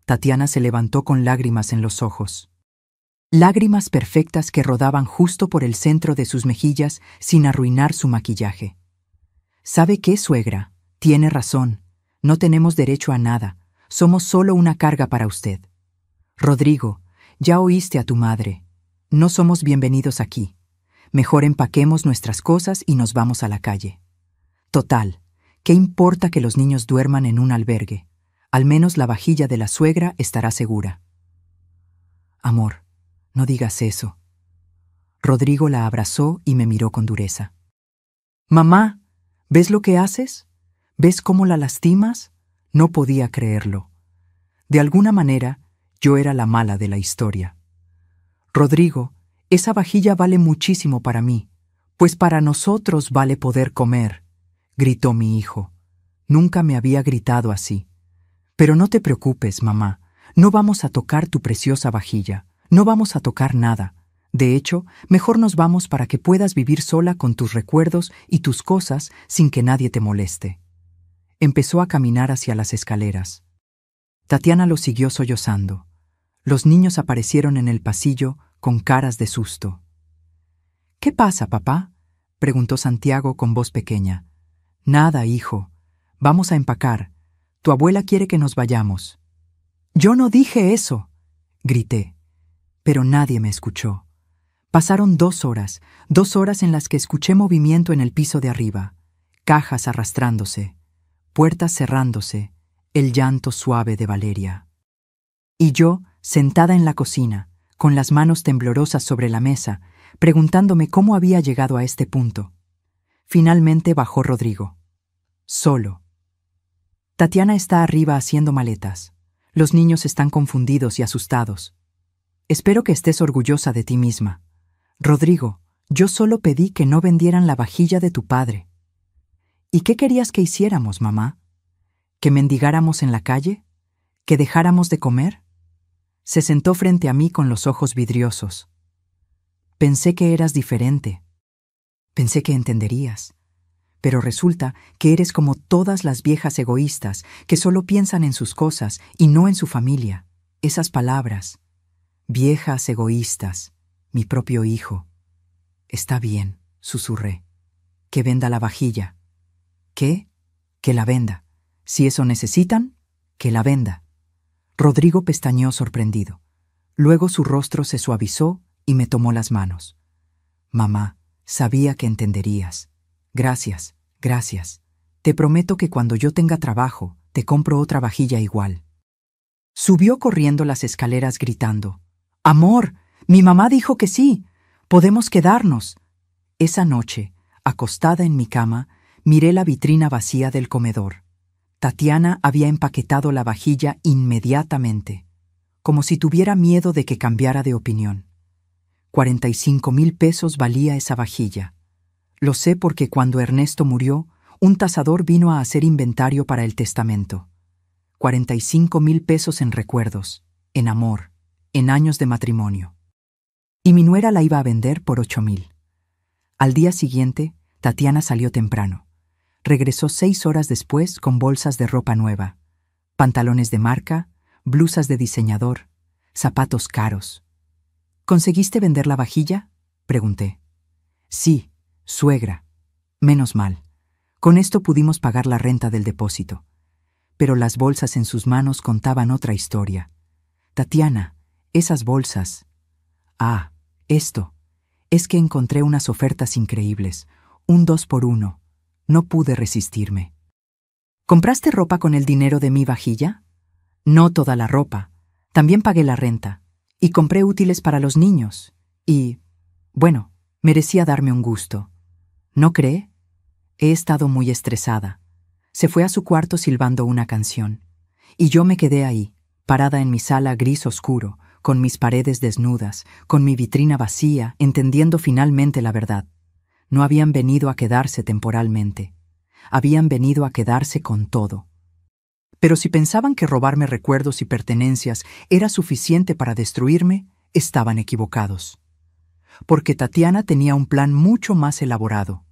Tatiana se levantó con lágrimas en los ojos. Lágrimas perfectas que rodaban justo por el centro de sus mejillas sin arruinar su maquillaje. ¿Sabe qué, suegra? Tiene razón. No tenemos derecho a nada. Somos solo una carga para usted. Rodrigo, ya oíste a tu madre. No somos bienvenidos aquí. Mejor empaquemos nuestras cosas y nos vamos a la calle. Total, ¿qué importa que los niños duerman en un albergue? Al menos la vajilla de la suegra estará segura. Amor, no digas eso. Rodrigo la abrazó y me miró con dureza. Mamá, ¿ves lo que haces? ¿Ves cómo la lastimas? No podía creerlo. De alguna manera, yo era la mala de la historia. Rodrigo, esa vajilla vale muchísimo para mí, pues para nosotros vale poder comer, gritó mi hijo. Nunca me había gritado así. Pero no te preocupes, mamá, no vamos a tocar tu preciosa vajilla, no vamos a tocar nada. De hecho, mejor nos vamos para que puedas vivir sola con tus recuerdos y tus cosas sin que nadie te moleste. Empezó a caminar hacia las escaleras. Tatiana lo siguió sollozando. Los niños aparecieron en el pasillo con caras de susto. ¿Qué pasa, papá?, preguntó Santiago con voz pequeña. Nada, hijo. Vamos a empacar. Tu abuela quiere que nos vayamos. Yo no dije eso, grité. Pero nadie me escuchó. Pasaron 2 horas, 2 horas en las que escuché movimiento en el piso de arriba, cajas arrastrándose, puertas cerrándose, el llanto suave de Valeria. Y yo, sentada en la cocina, con las manos temblorosas sobre la mesa, preguntándome cómo había llegado a este punto. Finalmente bajó Rodrigo. Solo. Tatiana está arriba haciendo maletas. Los niños están confundidos y asustados. Espero que estés orgullosa de ti misma. Rodrigo, yo solo pedí que no vendieran la vajilla de tu padre. ¿Y qué querías que hiciéramos, mamá? ¿Que mendigáramos en la calle? ¿Que dejáramos de comer? Se sentó frente a mí con los ojos vidriosos. Pensé que eras diferente. Pensé que entenderías. Pero resulta que eres como todas las viejas egoístas que solo piensan en sus cosas y no en su familia. Esas palabras. Viejas egoístas. Mi propio hijo. Está bien, susurré. Que venda la vajilla. ¿Qué? Que la venda. Si eso necesitan, que la venda. Rodrigo pestañeó sorprendido. Luego su rostro se suavizó y me tomó las manos. Mamá, sabía que entenderías. Gracias, gracias. Te prometo que cuando yo tenga trabajo, te compro otra vajilla igual. Subió corriendo las escaleras gritando. ¡Amor! Mi mamá dijo que sí. Podemos quedarnos. Esa noche, acostada en mi cama, miré la vitrina vacía del comedor. Tatiana había empaquetado la vajilla inmediatamente, como si tuviera miedo de que cambiara de opinión. 45,000 pesos valía esa vajilla. Lo sé porque cuando Ernesto murió, un tasador vino a hacer inventario para el testamento. 45,000 pesos en recuerdos, en amor, en años de matrimonio. Y mi nuera la iba a vender por 8,000. Al día siguiente, Tatiana salió temprano. Regresó 6 horas después con bolsas de ropa nueva, pantalones de marca, blusas de diseñador, zapatos caros. ¿Conseguiste vender la vajilla?, pregunté. Sí, suegra. Menos mal. Con esto pudimos pagar la renta del depósito. Pero las bolsas en sus manos contaban otra historia. Tatiana, esas bolsas. Ah, esto. Es que encontré unas ofertas increíbles, un 2x1. No pude resistirme. ¿Compraste ropa con el dinero de mi vajilla? No toda la ropa. También pagué la renta. Y compré útiles para los niños. Y, bueno, merecía darme un gusto. ¿No cree? He estado muy estresada. Se fue a su cuarto silbando una canción. Y yo me quedé ahí, parada en mi sala gris oscuro, con mis paredes desnudas, con mi vitrina vacía, entendiendo finalmente la verdad. No habían venido a quedarse temporalmente. Habían venido a quedarse con todo. Pero si pensaban que robarme recuerdos y pertenencias era suficiente para destruirme, estaban equivocados. Porque Tatiana tenía un plan mucho más elaborado.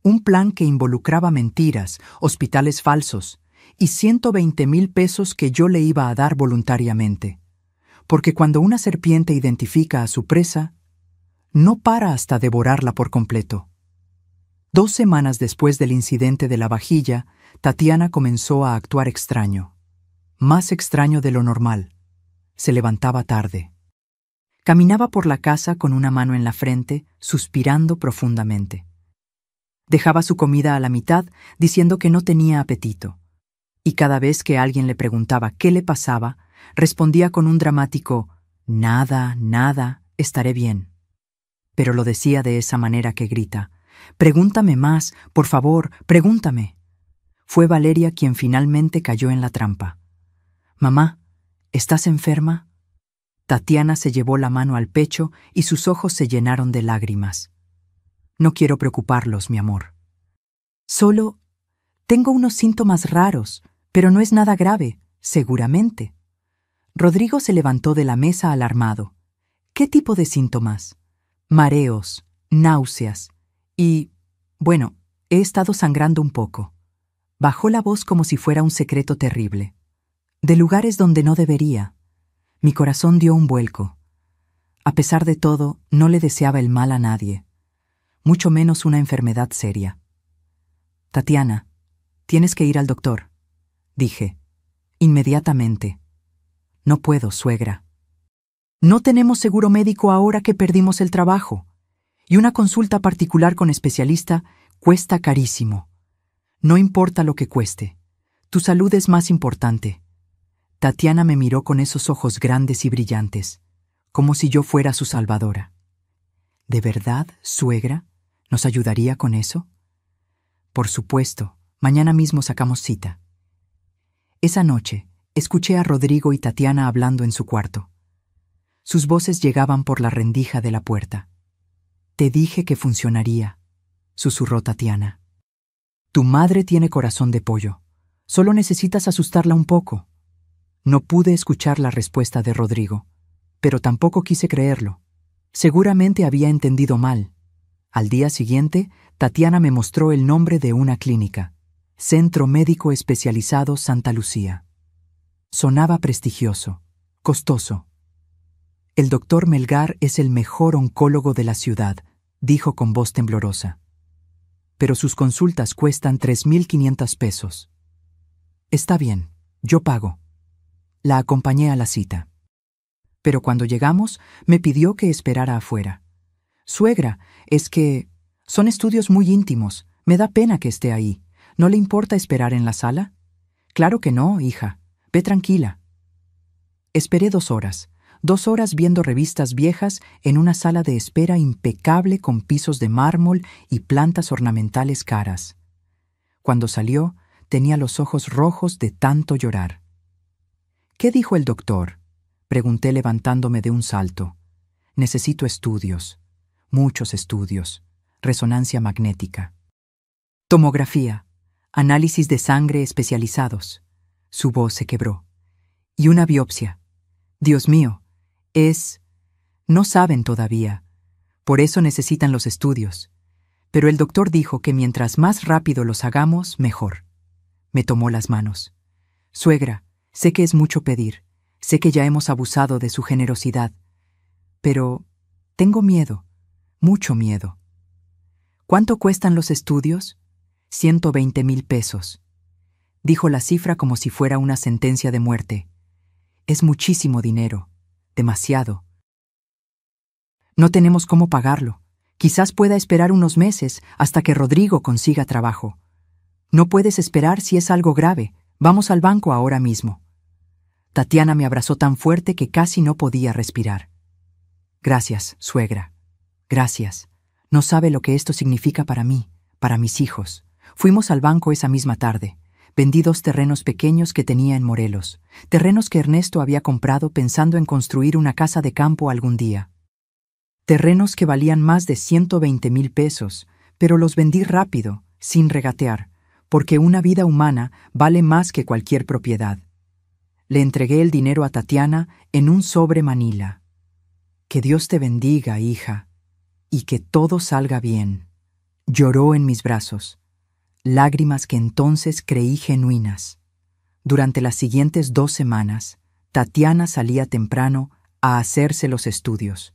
Un plan que involucraba mentiras, hospitales falsos y 120,000 pesos que yo le iba a dar voluntariamente. Porque cuando una serpiente identifica a su presa, no para hasta devorarla por completo. 2 semanas después del incidente de la vajilla, Tatiana comenzó a actuar extraño. Más extraño de lo normal. Se levantaba tarde. Caminaba por la casa con una mano en la frente, suspirando profundamente. Dejaba su comida a la mitad, diciendo que no tenía apetito. Y cada vez que alguien le preguntaba qué le pasaba, respondía con un dramático «Nada, nada, estaré bien». Pero lo decía de esa manera que grita «Pregúntame más, por favor, pregúntame». Fue Valeria quien finalmente cayó en la trampa. «Mamá, ¿estás enferma?» Tatiana se llevó la mano al pecho y sus ojos se llenaron de lágrimas. «No quiero preocuparlos, mi amor. Solo tengo unos síntomas raros, pero no es nada grave, seguramente». Rodrigo se levantó de la mesa alarmado. «¿Qué tipo de síntomas?» «Mareos, náuseas y, bueno, he estado sangrando un poco». Bajó la voz como si fuera un secreto terrible. «De lugares donde no debería». Mi corazón dio un vuelco. A pesar de todo, no le deseaba el mal a nadie, mucho menos una enfermedad seria. «Tatiana, tienes que ir al doctor», dije. «Inmediatamente». «No puedo, suegra». «No tenemos seguro médico ahora que perdimos el trabajo. Y una consulta particular con especialista cuesta carísimo. No importa lo que cueste. Tu salud es más importante». Tatiana me miró con esos ojos grandes y brillantes, como si yo fuera su salvadora. «¿De verdad, suegra? ¿Nos ayudaría con eso?» «Por supuesto, mañana mismo sacamos cita». Esa noche, escuché a Rodrigo y Tatiana hablando en su cuarto. Sus voces llegaban por la rendija de la puerta. «Te dije que funcionaría», susurró Tatiana. «Tu madre tiene corazón de pollo. Solo necesitas asustarla un poco». No pude escuchar la respuesta de Rodrigo, pero tampoco quise creerlo. Seguramente había entendido mal. Al día siguiente, Tatiana me mostró el nombre de una clínica, Centro Médico Especializado Santa Lucía. Sonaba prestigioso, costoso. «El doctor Melgar es el mejor oncólogo de la ciudad», dijo con voz temblorosa. «Pero sus consultas cuestan 3,500 pesos». «Está bien, yo pago». La acompañé a la cita. Pero cuando llegamos, me pidió que esperara afuera. «Suegra, es que son estudios muy íntimos. Me da pena que esté ahí. ¿No le importa esperar en la sala?» «Claro que no, hija. Ve tranquila». Esperé 2 horas. 2 horas viendo revistas viejas en una sala de espera impecable con pisos de mármol y plantas ornamentales caras. Cuando salió, tenía los ojos rojos de tanto llorar. «¿Qué dijo el doctor?», pregunté levantándome de un salto. «Necesito estudios, muchos estudios, resonancia magnética. Tomografía, análisis de sangre especializados». Su voz se quebró. «Y una biopsia. Dios mío, no saben todavía. Por eso necesitan los estudios. Pero el doctor dijo que mientras más rápido los hagamos, mejor». Me tomó las manos. «Suegra, sé que es mucho pedir. Sé que ya hemos abusado de su generosidad. Pero tengo miedo, mucho miedo». «¿Cuánto cuestan los estudios?» 120,000 pesos. Dijo la cifra como si fuera una sentencia de muerte. «Es muchísimo dinero, demasiado. No tenemos cómo pagarlo. Quizás pueda esperar unos meses hasta que Rodrigo consiga trabajo. No puedes esperar si es algo grave. Vamos al banco ahora mismo. Tatiana me abrazó tan fuerte que casi no podía respirar. Gracias, suegra. Gracias. No sabe lo que esto significa para mí, para mis hijos. Fuimos al banco esa misma tarde. Vendí 2 terrenos pequeños que tenía en Morelos, terrenos que Ernesto había comprado pensando en construir una casa de campo algún día. Terrenos que valían más de 120,000 pesos, pero los vendí rápido, sin regatear, porque una vida humana vale más que cualquier propiedad. Le entregué el dinero a Tatiana en un sobre Manila. Que Dios te bendiga, hija, y que todo salga bien. Lloró en mis brazos, lágrimas que entonces creí genuinas. Durante las siguientes 2 semanas, Tatiana salía temprano a hacerse los estudios.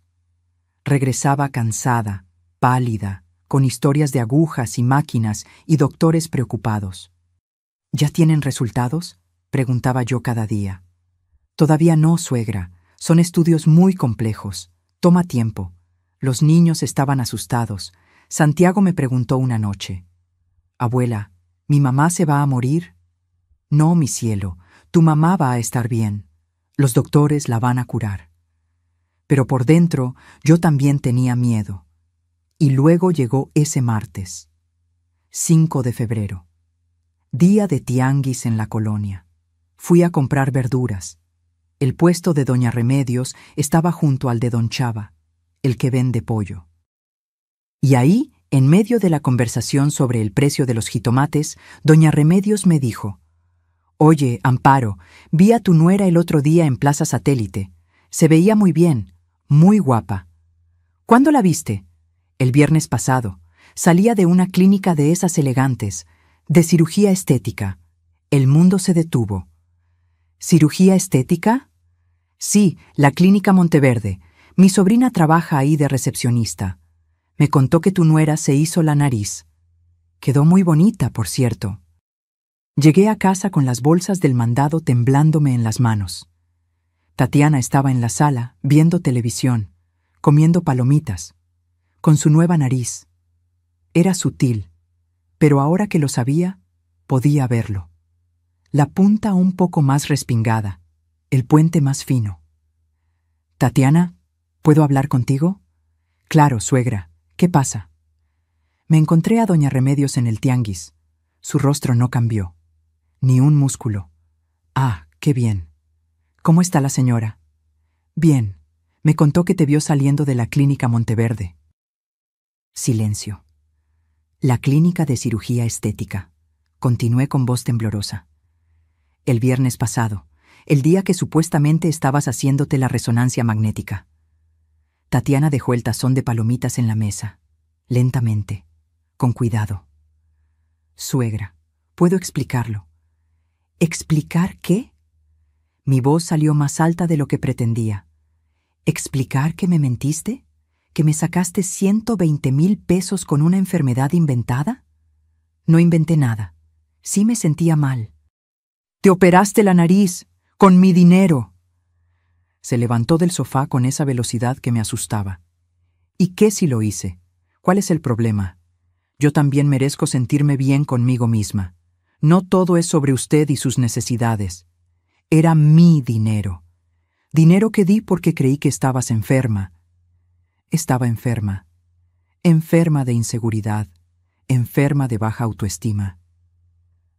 Regresaba cansada, pálida, con historias de agujas y máquinas y doctores preocupados. ¿Ya tienen resultados?, preguntaba yo cada día. Todavía no, suegra. Son estudios muy complejos. Toma tiempo. Los niños estaban asustados. Santiago me preguntó una noche: «Abuela, ¿mi mamá se va a morir?» «No, mi cielo, tu mamá va a estar bien. Los doctores la van a curar». Pero por dentro yo también tenía miedo. Y luego llegó ese martes, 5 de febrero, día de tianguis en la colonia. Fui a comprar verduras. El puesto de doña Remedios estaba junto al de don Chava, el que vende pollo. Y ahí, en medio de la conversación sobre el precio de los jitomates, doña Remedios me dijo: «Oye, Amparo, vi a tu nuera el otro día en Plaza Satélite. Se veía muy bien, muy guapa». «¿Cuándo la viste?» «El viernes pasado. Salía de una clínica de esas elegantes, de cirugía estética». El mundo se detuvo. ¿Cirugía estética? Sí, la Clínica Monteverde. Mi sobrina trabaja ahí de recepcionista. Me contó que tu nuera se hizo la nariz. Quedó muy bonita, por cierto. Llegué a casa con las bolsas del mandado temblándome en las manos. Tatiana estaba en la sala, viendo televisión, comiendo palomitas, con su nueva nariz. Era sutil, pero ahora que lo sabía, podía verlo. La punta un poco más respingada, el puente más fino. «Tatiana, ¿puedo hablar contigo?» «Claro, suegra. ¿Qué pasa?» Me encontré a doña Remedios en el tianguis. Su rostro no cambió. Ni un músculo. «Ah, qué bien. ¿Cómo está la señora?» «Bien. Me contó que te vio saliendo de la Clínica Monteverde». Silencio. «La clínica de cirugía estética», continué con voz temblorosa. «El viernes pasado, el día que supuestamente estabas haciéndote la resonancia magnética». Tatiana dejó el tazón de palomitas en la mesa, lentamente, con cuidado. «Suegra, puedo explicarlo». «¿Explicar qué?» Mi voz salió más alta de lo que pretendía. ¿Explicar que me mentiste? ¿Que me sacaste 120,000 pesos con una enfermedad inventada? No inventé nada. Sí me sentía mal. «Te operaste la nariz, con mi dinero». Se levantó del sofá con esa velocidad que me asustaba. «¿Y qué si lo hice? ¿Cuál es el problema? Yo también merezco sentirme bien conmigo misma. No todo es sobre usted y sus necesidades. Era mi dinero. Dinero que di porque creí que estabas enferma». Estaba enferma. Enferma de inseguridad. Enferma de baja autoestima.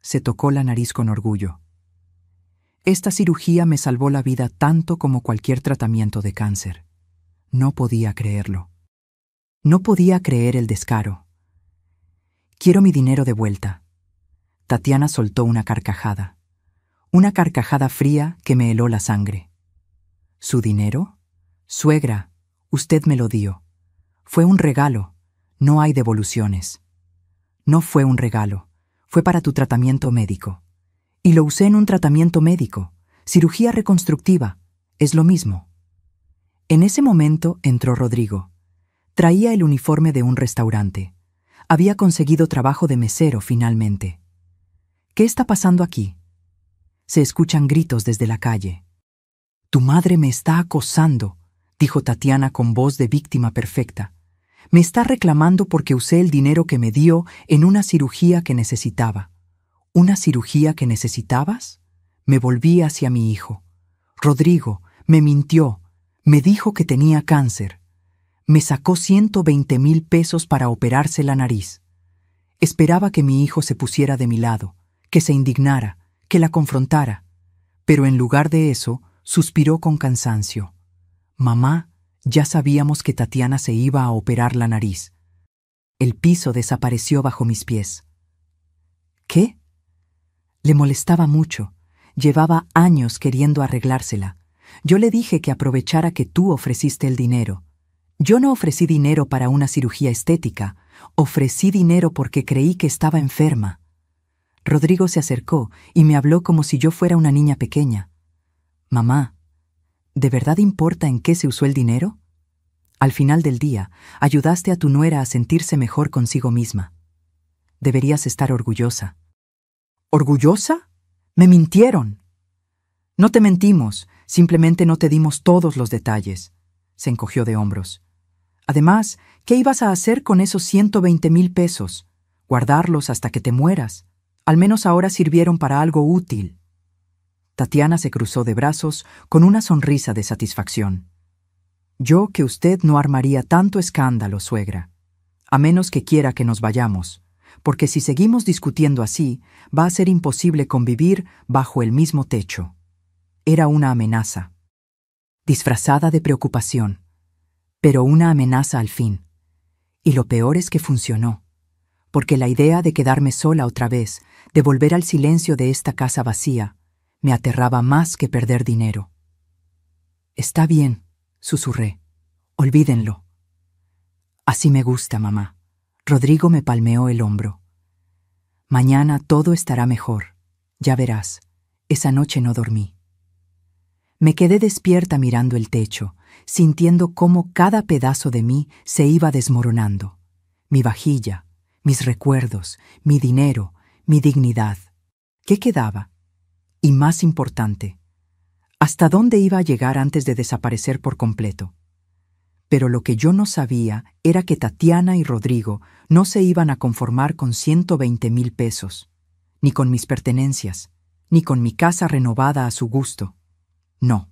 Se tocó la nariz con orgullo. Esta cirugía me salvó la vida tanto como cualquier tratamiento de cáncer. No podía creerlo. No podía creer el descaro. «Quiero mi dinero de vuelta». Tatiana soltó una carcajada fría que me heló la sangre. «¿Su dinero? Suegra, usted me lo dio. Fue un regalo. No hay devoluciones». «No fue un regalo. Fue para tu tratamiento médico. Y lo usé en un tratamiento médico. Cirugía reconstructiva. Es lo mismo». En ese momento entró Rodrigo. Traía el uniforme de un restaurante. Había conseguido trabajo de mesero finalmente. «¿Qué está pasando aquí?» Se escuchan gritos desde la calle. «Tu madre me está acosando», dijo Tatiana con voz de víctima perfecta. Me está reclamando porque usé el dinero que me dio en una cirugía que necesitaba. ¿Una cirugía que necesitabas? Me volví hacia mi hijo. Rodrigo me mintió. Me dijo que tenía cáncer. Me sacó 120,000 pesos para operarse la nariz. Esperaba que mi hijo se pusiera de mi lado, que se indignara, que la confrontara. Pero en lugar de eso, suspiró con cansancio. Mamá, ya sabíamos que Tatiana se iba a operar la nariz. El piso desapareció bajo mis pies. ¿Qué? Le molestaba mucho. Llevaba años queriendo arreglársela. Yo le dije que aprovechara que tú ofreciste el dinero. Yo no ofrecí dinero para una cirugía estética. Ofrecí dinero porque creí que estaba enferma. Rodrigo se acercó y me habló como si yo fuera una niña pequeña. Mamá, ¿de verdad importa en qué se usó el dinero? Al final del día, ayudaste a tu nuera a sentirse mejor consigo misma. Deberías estar orgullosa. ¿Orgullosa? ¡Me mintieron! No te mentimos, simplemente no te dimos todos los detalles. Se encogió de hombros. Además, ¿qué ibas a hacer con esos 120,000 pesos? Guardarlos hasta que te mueras. Al menos ahora sirvieron para algo útil. Tatiana se cruzó de brazos con una sonrisa de satisfacción. Yo que usted no armaría tanto escándalo, suegra. A menos que quiera que nos vayamos, porque si seguimos discutiendo así, va a ser imposible convivir bajo el mismo techo. Era una amenaza, disfrazada de preocupación, pero una amenaza al fin. Y lo peor es que funcionó, porque la idea de quedarme sola otra vez, de volver al silencio de esta casa vacía, me aterraba más que perder dinero. Está bien, susurré. Olvídenlo. Así me gusta, mamá. Rodrigo me palmeó el hombro. Mañana todo estará mejor. Ya verás, esa noche no dormí. Me quedé despierta mirando el techo, sintiendo cómo cada pedazo de mí se iba desmoronando. Mi vajilla, mis recuerdos, mi dinero, mi dignidad. ¿Qué quedaba? Y más importante, ¿hasta dónde iba a llegar antes de desaparecer por completo? Pero lo que yo no sabía era que Tatiana y Rodrigo no se iban a conformar con 120,000 pesos, ni con mis pertenencias, ni con mi casa renovada a su gusto. No,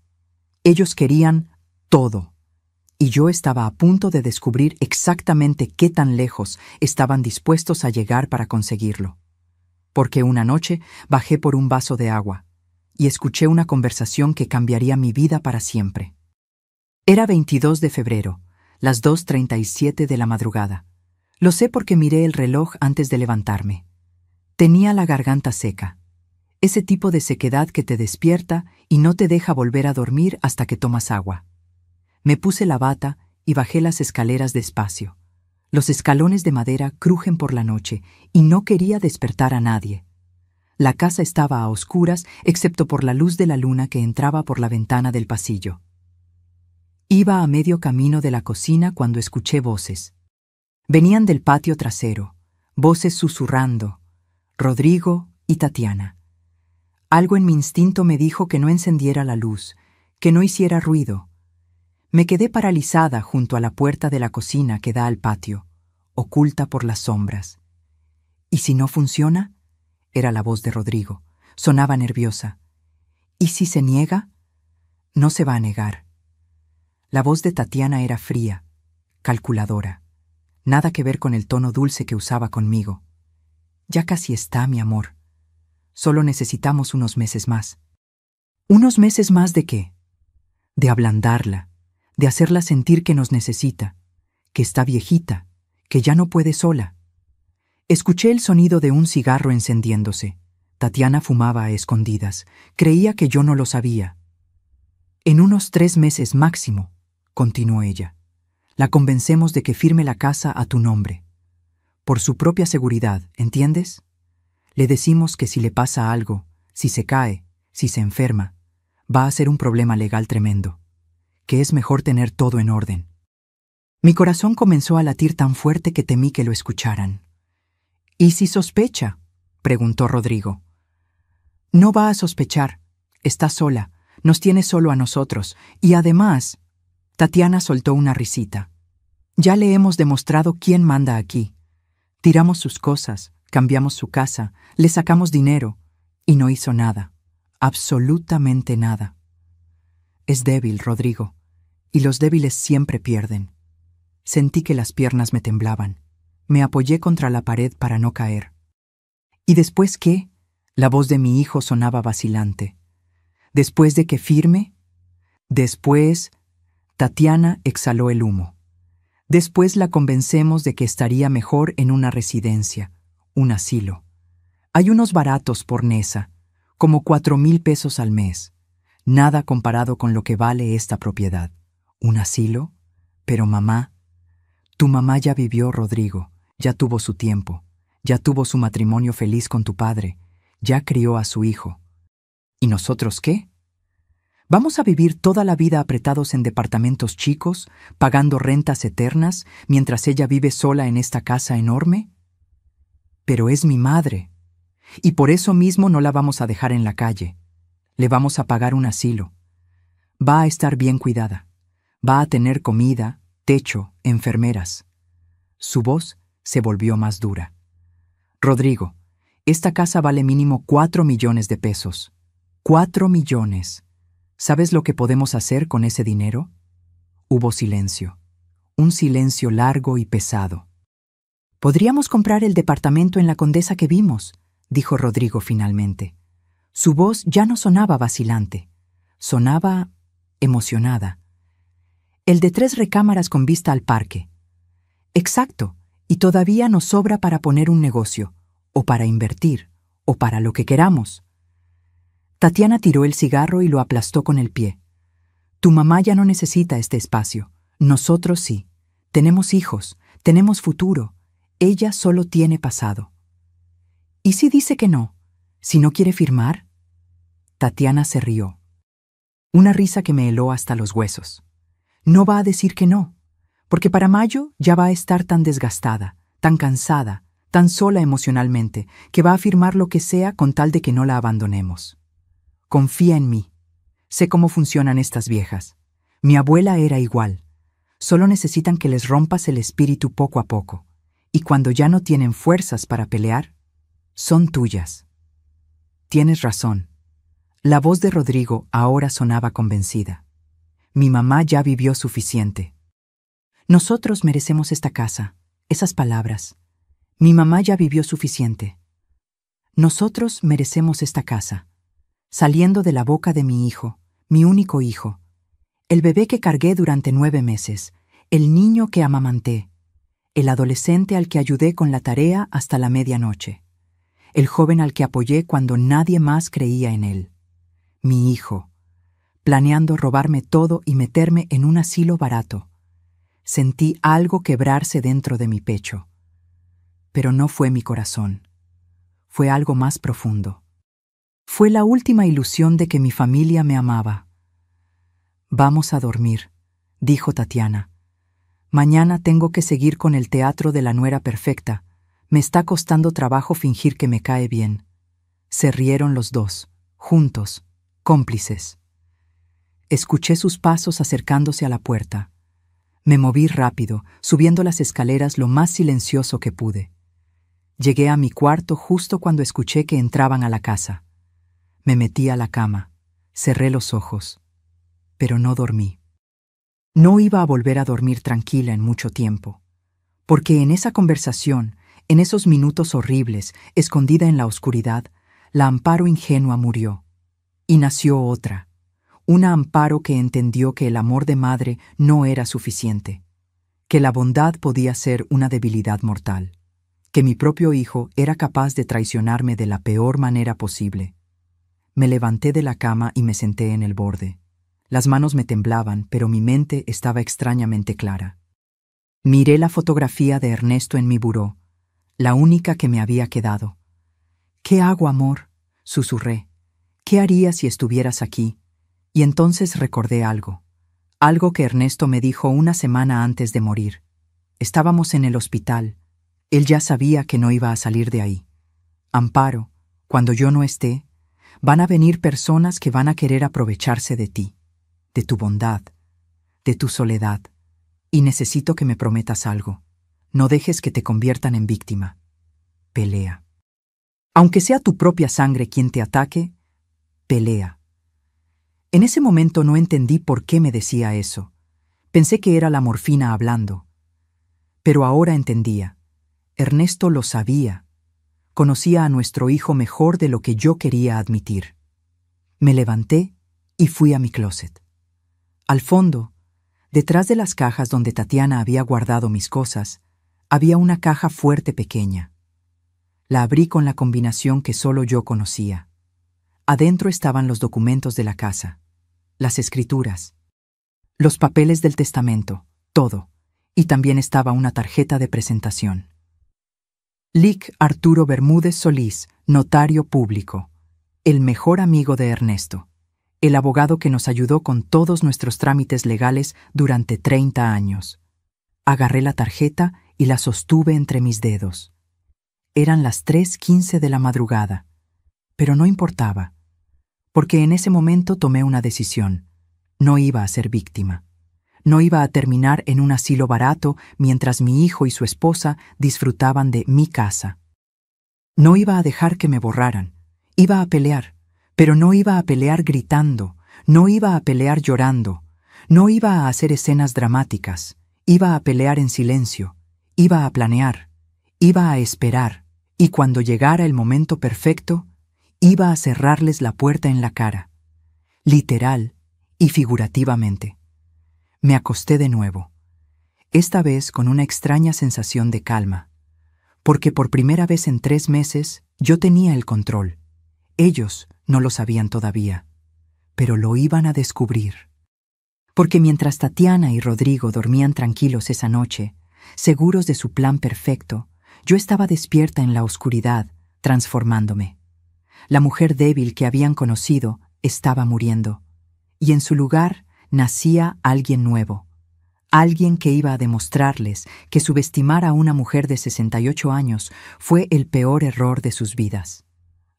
ellos querían todo, y yo estaba a punto de descubrir exactamente qué tan lejos estaban dispuestos a llegar para conseguirlo. Porque una noche bajé por un vaso de agua y escuché una conversación que cambiaría mi vida para siempre. Era 22 de febrero, las 2:37 de la madrugada. Lo sé porque miré el reloj antes de levantarme. Tenía la garganta seca. Ese tipo de sequedad que te despierta y no te deja volver a dormir hasta que tomas agua. Me puse la bata y bajé las escaleras despacio. Los escalones de madera crujen por la noche y no quería despertar a nadie. La casa estaba a oscuras excepto por la luz de la luna que entraba por la ventana del pasillo. Iba a medio camino de la cocina cuando escuché voces. Venían del patio trasero, voces susurrando. Rodrigo y Tatiana. Algo en mi instinto me dijo que no encendiera la luz, que no hiciera ruido. Me quedé paralizada junto a la puerta de la cocina que da al patio, oculta por las sombras. ¿Y si no funciona? Era la voz de Rodrigo. Sonaba nerviosa. ¿Y si se niega? No se va a negar. La voz de Tatiana era fría, calculadora. Nada que ver con el tono dulce que usaba conmigo. Ya casi está, mi amor. Solo necesitamos unos meses más. ¿Unos meses más de qué? De ablandarla, de hacerla sentir que nos necesita, que está viejita, que ya no puede sola. Escuché el sonido de un cigarro encendiéndose. Tatiana fumaba a escondidas. Creía que yo no lo sabía. En unos 3 meses máximo, continuó ella. La convencemos de que firme la casa a tu nombre. Por su propia seguridad, ¿entiendes? Le decimos que si le pasa algo, si se cae, si se enferma, va a ser un problema legal tremendo, que es mejor tener todo en orden. Mi corazón comenzó a latir tan fuerte que temí que lo escucharan. ¿Y si sospecha?, preguntó Rodrigo. No va a sospechar. Está sola. Nos tiene solo a nosotros. Y además, Tatiana soltó una risita. Ya le hemos demostrado quién manda aquí. Tiramos sus cosas, cambiamos su casa, le sacamos dinero, y no hizo nada, absolutamente nada. Es débil, Rodrigo, y los débiles siempre pierden. Sentí que las piernas me temblaban. Me apoyé contra la pared para no caer. ¿Y después qué? La voz de mi hijo sonaba vacilante. ¿Después de que firme? Después, Tatiana exhaló el humo. Después la convencemos de que estaría mejor en una residencia, un asilo. Hay unos baratos por Nesa, como 4,000 pesos al mes. Nada comparado con lo que vale esta propiedad. ¿Un asilo? Pero mamá, tu mamá ya vivió, Rodrigo, ya tuvo su tiempo, ya tuvo su matrimonio feliz con tu padre, ya crió a su hijo. ¿Y nosotros qué? ¿Vamos a vivir toda la vida apretados en departamentos chicos, pagando rentas eternas, mientras ella vive sola en esta casa enorme? Pero es mi madre, y por eso mismo no la vamos a dejar en la calle. Le vamos a pagar un asilo. Va a estar bien cuidada. Va a tener comida, techo, enfermeras. Su voz se volvió más dura. Rodrigo, esta casa vale mínimo 4 millones de pesos. 4 millones. ¿Sabes lo que podemos hacer con ese dinero? Hubo silencio. Un silencio largo y pesado. Podríamos comprar el departamento en la Condesa que vimos, dijo Rodrigo finalmente. Su voz ya no sonaba vacilante. Sonaba emocionada. El de 3 recámaras con vista al parque. Exacto, y todavía nos sobra para poner un negocio, o para invertir, o para lo que queramos. Tatiana tiró el cigarro y lo aplastó con el pie. Tu mamá ya no necesita este espacio. Nosotros sí. Tenemos hijos, tenemos futuro. Ella solo tiene pasado. ¿Y si dice que no? ¿Si no quiere firmar? Tatiana se rió. Una risa que me heló hasta los huesos. No va a decir que no, porque para mayo ya va a estar tan desgastada, tan cansada, tan sola emocionalmente, que va a firmar lo que sea con tal de que no la abandonemos. Confía en mí. Sé cómo funcionan estas viejas. Mi abuela era igual. Solo necesitan que les rompas el espíritu poco a poco. Y cuando ya no tienen fuerzas para pelear, son tuyas. Tienes razón. La voz de Rodrigo ahora sonaba convencida. Mi mamá ya vivió suficiente. Nosotros merecemos esta casa. Esas palabras. Mi mamá ya vivió suficiente. Nosotros merecemos esta casa. Saliendo de la boca de mi hijo, mi único hijo, el bebé que cargué durante 9 meses, el niño que amamanté, el adolescente al que ayudé con la tarea hasta la medianoche, el joven al que apoyé cuando nadie más creía en él, mi hijo, planeando robarme todo y meterme en un asilo barato. Sentí algo quebrarse dentro de mi pecho, pero no fue mi corazón, fue algo más profundo. Fue la última ilusión de que mi familia me amaba. Vamos a dormir, dijo Tatiana. Mañana tengo que seguir con el teatro de la nuera perfecta. Me está costando trabajo fingir que me cae bien. Se rieron los dos, juntos, cómplices. Escuché sus pasos acercándose a la puerta. Me moví rápido, subiendo las escaleras lo más silencioso que pude. Llegué a mi cuarto justo cuando escuché que entraban a la casa. Me metí a la cama, cerré los ojos, pero no dormí. No iba a volver a dormir tranquila en mucho tiempo, porque en esa conversación, en esos minutos horribles, escondida en la oscuridad, la Amparo ingenua murió, y nació otra, una Amparo que entendió que el amor de madre no era suficiente, que la bondad podía ser una debilidad mortal, que mi propio hijo era capaz de traicionarme de la peor manera posible. Me levanté de la cama y me senté en el borde. Las manos me temblaban, pero mi mente estaba extrañamente clara. Miré la fotografía de Ernesto en mi buró, la única que me había quedado. «¿Qué hago, amor?», susurré. «¿Qué haría si estuvieras aquí?». Y entonces recordé algo que Ernesto me dijo una semana antes de morir. Estábamos en el hospital. Él ya sabía que no iba a salir de ahí. «Amparo, cuando yo no esté, van a venir personas que van a querer aprovecharse de ti, de tu bondad, de tu soledad. Y necesito que me prometas algo. No dejes que te conviertan en víctima. Pelea. Aunque sea tu propia sangre quien te ataque, pelea. En ese momento no entendí por qué me decía eso. Pensé que era la morfina hablando. Pero ahora entendía. Ernesto lo sabía. Conocía a nuestro hijo mejor de lo que yo quería admitir. Me levanté y fui a mi closet. Al fondo, detrás de las cajas donde Tatiana había guardado mis cosas, había una caja fuerte pequeña. La abrí con la combinación que solo yo conocía. Adentro estaban los documentos de la casa, las escrituras, los papeles del testamento, todo, y también estaba una tarjeta de presentación. Lic Arturo Bermúdez Solís, notario público, el mejor amigo de Ernesto, el abogado que nos ayudó con todos nuestros trámites legales durante 30 años. Agarré la tarjeta y la sostuve entre mis dedos. Eran las 3:15 de la madrugada, pero no importaba, porque en ese momento tomé una decisión. No iba a ser víctima. No iba a terminar en un asilo barato mientras mi hijo y su esposa disfrutaban de mi casa. No iba a dejar que me borraran. Iba a pelear, pero no iba a pelear gritando, no iba a pelear llorando, no iba a hacer escenas dramáticas, iba a pelear en silencio, iba a planear, iba a esperar, y cuando llegara el momento perfecto, iba a cerrarles la puerta en la cara, literal y figurativamente. Me acosté de nuevo, esta vez con una extraña sensación de calma, porque por primera vez en 3 meses yo tenía el control. Ellos no lo sabían todavía, pero lo iban a descubrir. Porque mientras Tatiana y Rodrigo dormían tranquilos esa noche, seguros de su plan perfecto, yo estaba despierta en la oscuridad, transformándome. La mujer débil que habían conocido estaba muriendo, y en su lugar nacía alguien nuevo, alguien que iba a demostrarles que subestimar a una mujer de 68 años fue el peor error de sus vidas.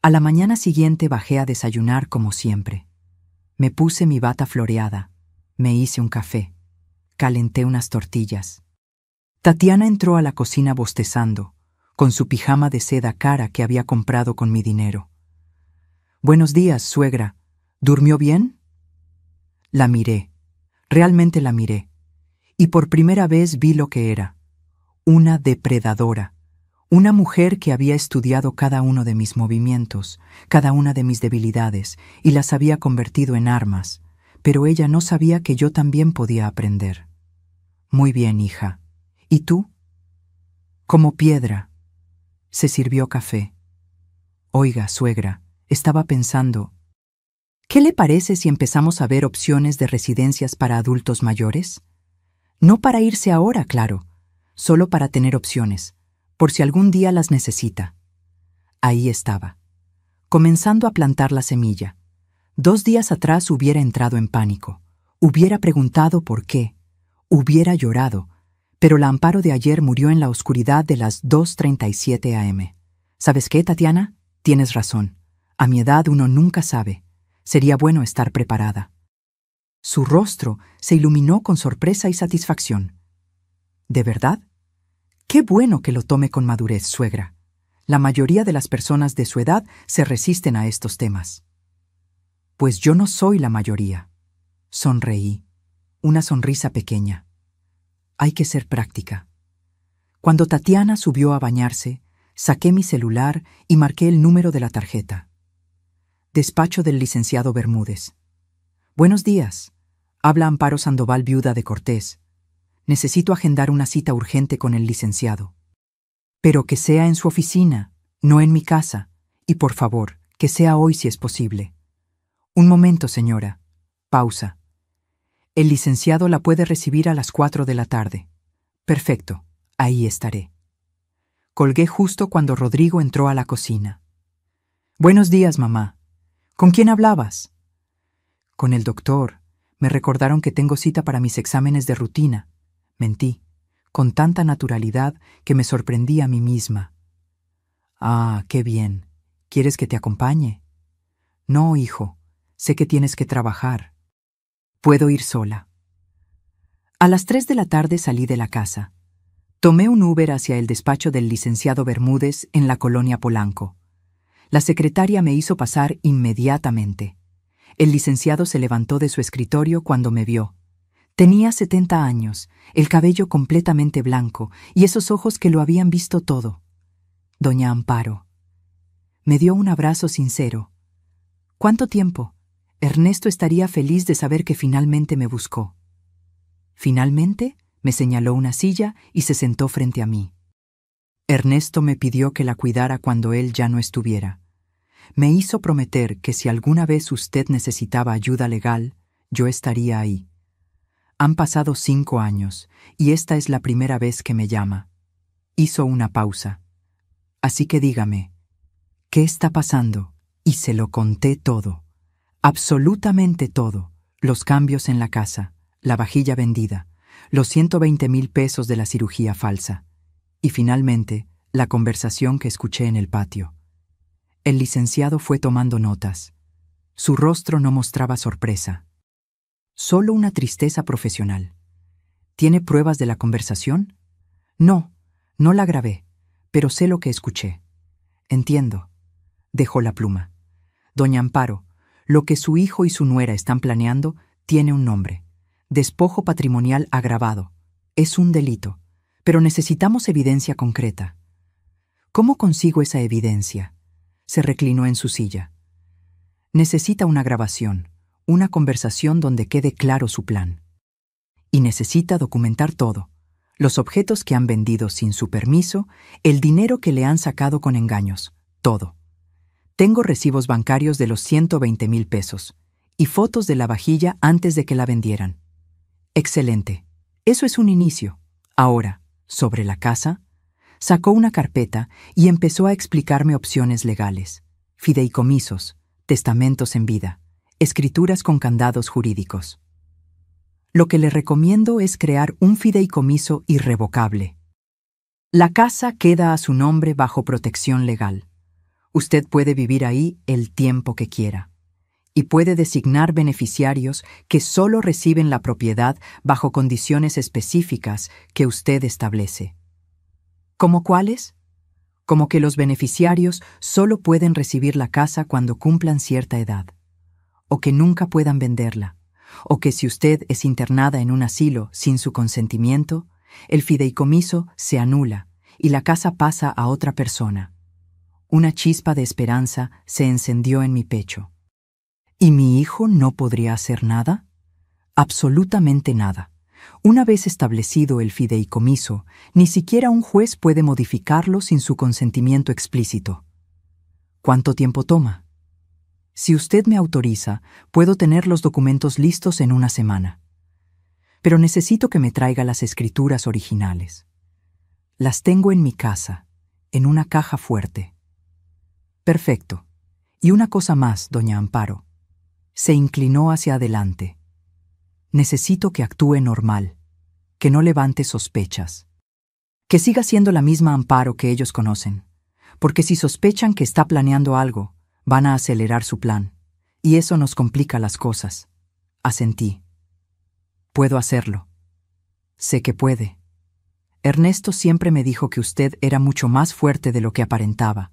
A la mañana siguiente bajé a desayunar como siempre. Me puse mi bata floreada, me hice un café, calenté unas tortillas. Tatiana entró a la cocina bostezando, con su pijama de seda cara que había comprado con mi dinero. «Buenos días, suegra. ¿Durmió bien?» La miré, realmente la miré, y por primera vez vi lo que era, una depredadora, una mujer que había estudiado cada uno de mis movimientos, cada una de mis debilidades, y las había convertido en armas, pero ella no sabía que yo también podía aprender. «Muy bien, hija. ¿Y tú?» «Como piedra». Se sirvió café. «Oiga, suegra, estaba pensando, ¿qué le parece si empezamos a ver opciones de residencias para adultos mayores? No para irse ahora, claro, solo para tener opciones, por si algún día las necesita». Ahí estaba, comenzando a plantar la semilla. 2 días atrás hubiera entrado en pánico, hubiera preguntado por qué, hubiera llorado, pero la Amparo de ayer murió en la oscuridad de las 2:37 a.m. ¿Sabes qué, Tatiana? Tienes razón. A mi edad uno nunca sabe. Sería bueno estar preparada. Su rostro se iluminó con sorpresa y satisfacción. ¿De verdad? Qué bueno que lo tome con madurez, suegra. La mayoría de las personas de su edad se resisten a estos temas. Pues yo no soy la mayoría. Sonreí, una sonrisa pequeña. Hay que ser práctica. Cuando Tatiana subió a bañarse, saqué mi celular y marqué el número de la tarjeta. Despacho del licenciado Bermúdez. «Buenos días. Habla Amparo Sandoval, viuda de Cortés. Necesito agendar una cita urgente con el licenciado. Pero que sea en su oficina, no en mi casa, y por favor, que sea hoy si es posible». «Un momento, señora». Pausa. «El licenciado la puede recibir a las 4 de la tarde». «Perfecto, ahí estaré». Colgué justo cuando Rodrigo entró a la cocina. «Buenos días, mamá. ¿Con quién hablabas?» «Con el doctor. Me recordaron que tengo cita para mis exámenes de rutina». Mentí, con tanta naturalidad que me sorprendí a mí misma. «Ah, qué bien. ¿Quieres que te acompañe?» «No, hijo. Sé que tienes que trabajar. Puedo ir sola». A las 3 de la tarde salí de la casa. Tomé un Uber hacia el despacho del licenciado Bermúdez en la colonia Polanco. La secretaria me hizo pasar inmediatamente. El licenciado se levantó de su escritorio cuando me vio. Tenía 70 años, el cabello completamente blanco y esos ojos que lo habían visto todo. Doña Amparo. Me dio un abrazo sincero. ¿Cuánto tiempo? Ernesto estaría feliz de saber que finalmente me buscó. Finalmente, me señaló una silla y se sentó frente a mí. Ernesto me pidió que la cuidara cuando él ya no estuviera. Me hizo prometer que si alguna vez usted necesitaba ayuda legal, yo estaría ahí. Han pasado 5 años y esta es la primera vez que me llama. Hizo una pausa. Así que dígame, ¿qué está pasando? Y se lo conté todo. Absolutamente todo. Los cambios en la casa, la vajilla vendida, los 120,000 pesos de la cirugía falsa. Y finalmente, la conversación que escuché en el patio. El licenciado fue tomando notas. Su rostro no mostraba sorpresa. Solo una tristeza profesional. ¿Tiene pruebas de la conversación? No, no la grabé, pero sé lo que escuché. Entiendo. Dejó la pluma. Doña Amparo, lo que su hijo y su nuera están planeando tiene un nombre. Despojo patrimonial agravado. Es un delito, pero necesitamos evidencia concreta. ¿Cómo consigo esa evidencia? Se reclinó en su silla. Necesita una grabación, una conversación donde quede claro su plan. Y necesita documentar todo. Los objetos que han vendido sin su permiso, el dinero que le han sacado con engaños, todo. Tengo recibos bancarios de los 120,000 pesos y fotos de la vajilla antes de que la vendieran. Excelente. Eso es un inicio. Ahora, sobre la casa, sacó una carpeta y empezó a explicarme opciones legales, fideicomisos, testamentos en vida, escrituras con candados jurídicos. Lo que le recomiendo es crear un fideicomiso irrevocable. La casa queda a su nombre bajo protección legal. Usted puede vivir ahí el tiempo que quiera y puede designar beneficiarios que solo reciben la propiedad bajo condiciones específicas que usted establece. ¿Cómo cuáles? Como que los beneficiarios solo pueden recibir la casa cuando cumplan cierta edad, o que nunca puedan venderla, o que si usted es internada en un asilo sin su consentimiento, el fideicomiso se anula y la casa pasa a otra persona. Una chispa de esperanza se encendió en mi pecho. ¿Y mi hijo no podría hacer nada? Absolutamente nada. Una vez establecido el fideicomiso, ni siquiera un juez puede modificarlo sin su consentimiento explícito. ¿Cuánto tiempo toma? Si usted me autoriza, puedo tener los documentos listos en una semana. Pero necesito que me traiga las escrituras originales. Las tengo en mi casa, en una caja fuerte. Perfecto. Y una cosa más, doña Amparo. Se inclinó hacia adelante. Necesito que actúe normal, que no levante sospechas. Que siga siendo la misma Amparo que ellos conocen, porque si sospechan que está planeando algo, van a acelerar su plan, y eso nos complica las cosas. Asentí. Puedo hacerlo. Sé que puede. Ernesto siempre me dijo que usted era mucho más fuerte de lo que aparentaba,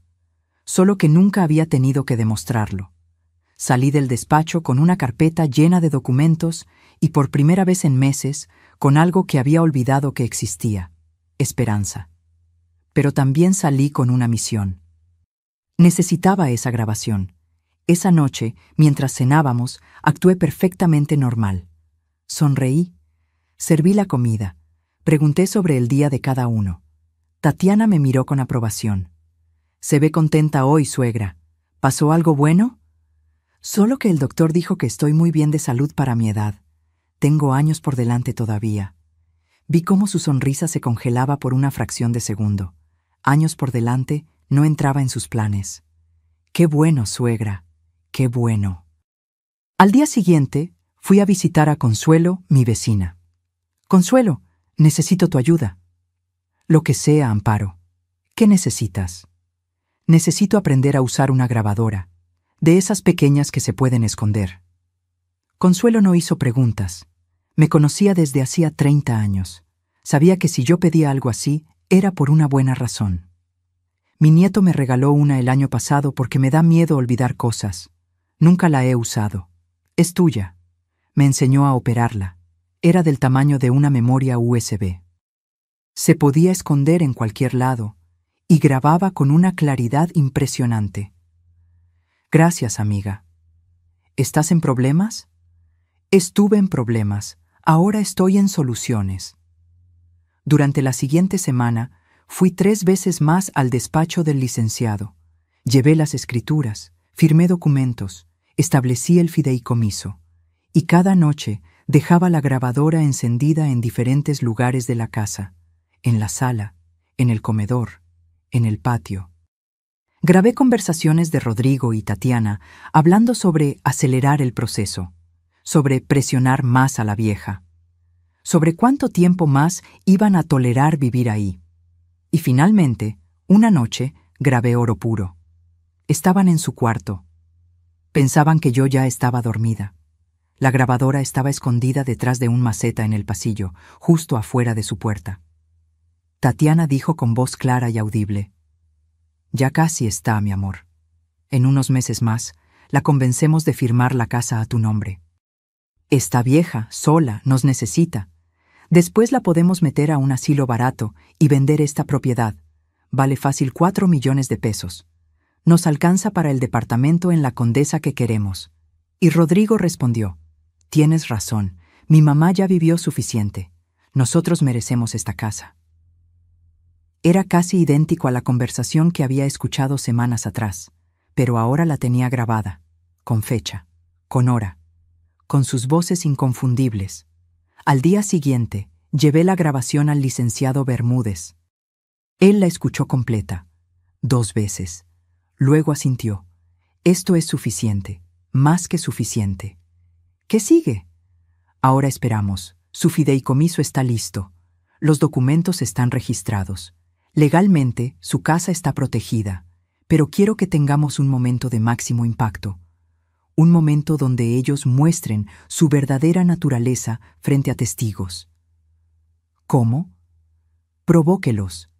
solo que nunca había tenido que demostrarlo. Salí del despacho con una carpeta llena de documentos y por primera vez en meses con algo que había olvidado que existía, esperanza. Pero también salí con una misión. Necesitaba esa grabación. Esa noche, mientras cenábamos, actué perfectamente normal. Sonreí, serví la comida, pregunté sobre el día de cada uno. Tatiana me miró con aprobación. «Se ve contenta hoy, suegra. ¿Pasó algo bueno?» «Solo que el doctor dijo que estoy muy bien de salud para mi edad. Tengo años por delante todavía». Vi cómo su sonrisa se congelaba por una fracción de segundo. Años por delante no entraba en sus planes. «Qué bueno, suegra, qué bueno». Al día siguiente, fui a visitar a Consuelo, mi vecina. «Consuelo, necesito tu ayuda». «Lo que sea, Amparo. ¿Qué necesitas?» «Necesito aprender a usar una grabadora, de esas pequeñas que se pueden esconder». Consuelo no hizo preguntas. Me conocía desde hacía 30 años. Sabía que si yo pedía algo así, era por una buena razón. Mi nieto me regaló una el año pasado porque me da miedo olvidar cosas. Nunca la he usado. Es tuya. Me enseñó a operarla. Era del tamaño de una memoria USB. Se podía esconder en cualquier lado y grababa con una claridad impresionante. Gracias, amiga. ¿Estás en problemas? Estuve en problemas. Ahora estoy en soluciones. Durante la siguiente semana, fui 3 veces más al despacho del licenciado. Llevé las escrituras, firmé documentos, establecí el fideicomiso. Y cada noche dejaba la grabadora encendida en diferentes lugares de la casa, en la sala, en el comedor, en el patio. Grabé conversaciones de Rodrigo y Tatiana hablando sobre acelerar el proceso, sobre presionar más a la vieja, sobre cuánto tiempo más iban a tolerar vivir ahí. Y finalmente, una noche, grabé oro puro. Estaban en su cuarto. Pensaban que yo ya estaba dormida. La grabadora estaba escondida detrás de un maceta en el pasillo, justo afuera de su puerta. Tatiana dijo con voz clara y audible: «Ya casi está, mi amor. En unos meses más, la convencemos de firmar la casa a tu nombre. Está vieja, sola, nos necesita. Después la podemos meter a un asilo barato y vender esta propiedad. Vale fácil 4 millones de pesos. Nos alcanza para el departamento en la Condesa que queremos». Y Rodrigo respondió: «Tienes razón, mi mamá ya vivió suficiente. Nosotros merecemos esta casa». Era casi idéntico a la conversación que había escuchado semanas atrás, pero ahora la tenía grabada, con fecha, con hora, con sus voces inconfundibles. Al día siguiente, llevé la grabación al licenciado Bermúdez. Él la escuchó completa, 2 veces. Luego asintió: «Esto es suficiente, más que suficiente. ¿Qué sigue?» «Ahora esperamos. Su fideicomiso está listo. Los documentos están registrados. Legalmente, su casa está protegida, pero quiero que tengamos un momento de máximo impacto. Un momento donde ellos muestren su verdadera naturaleza frente a testigos». «¿Cómo?» «Provóquelos.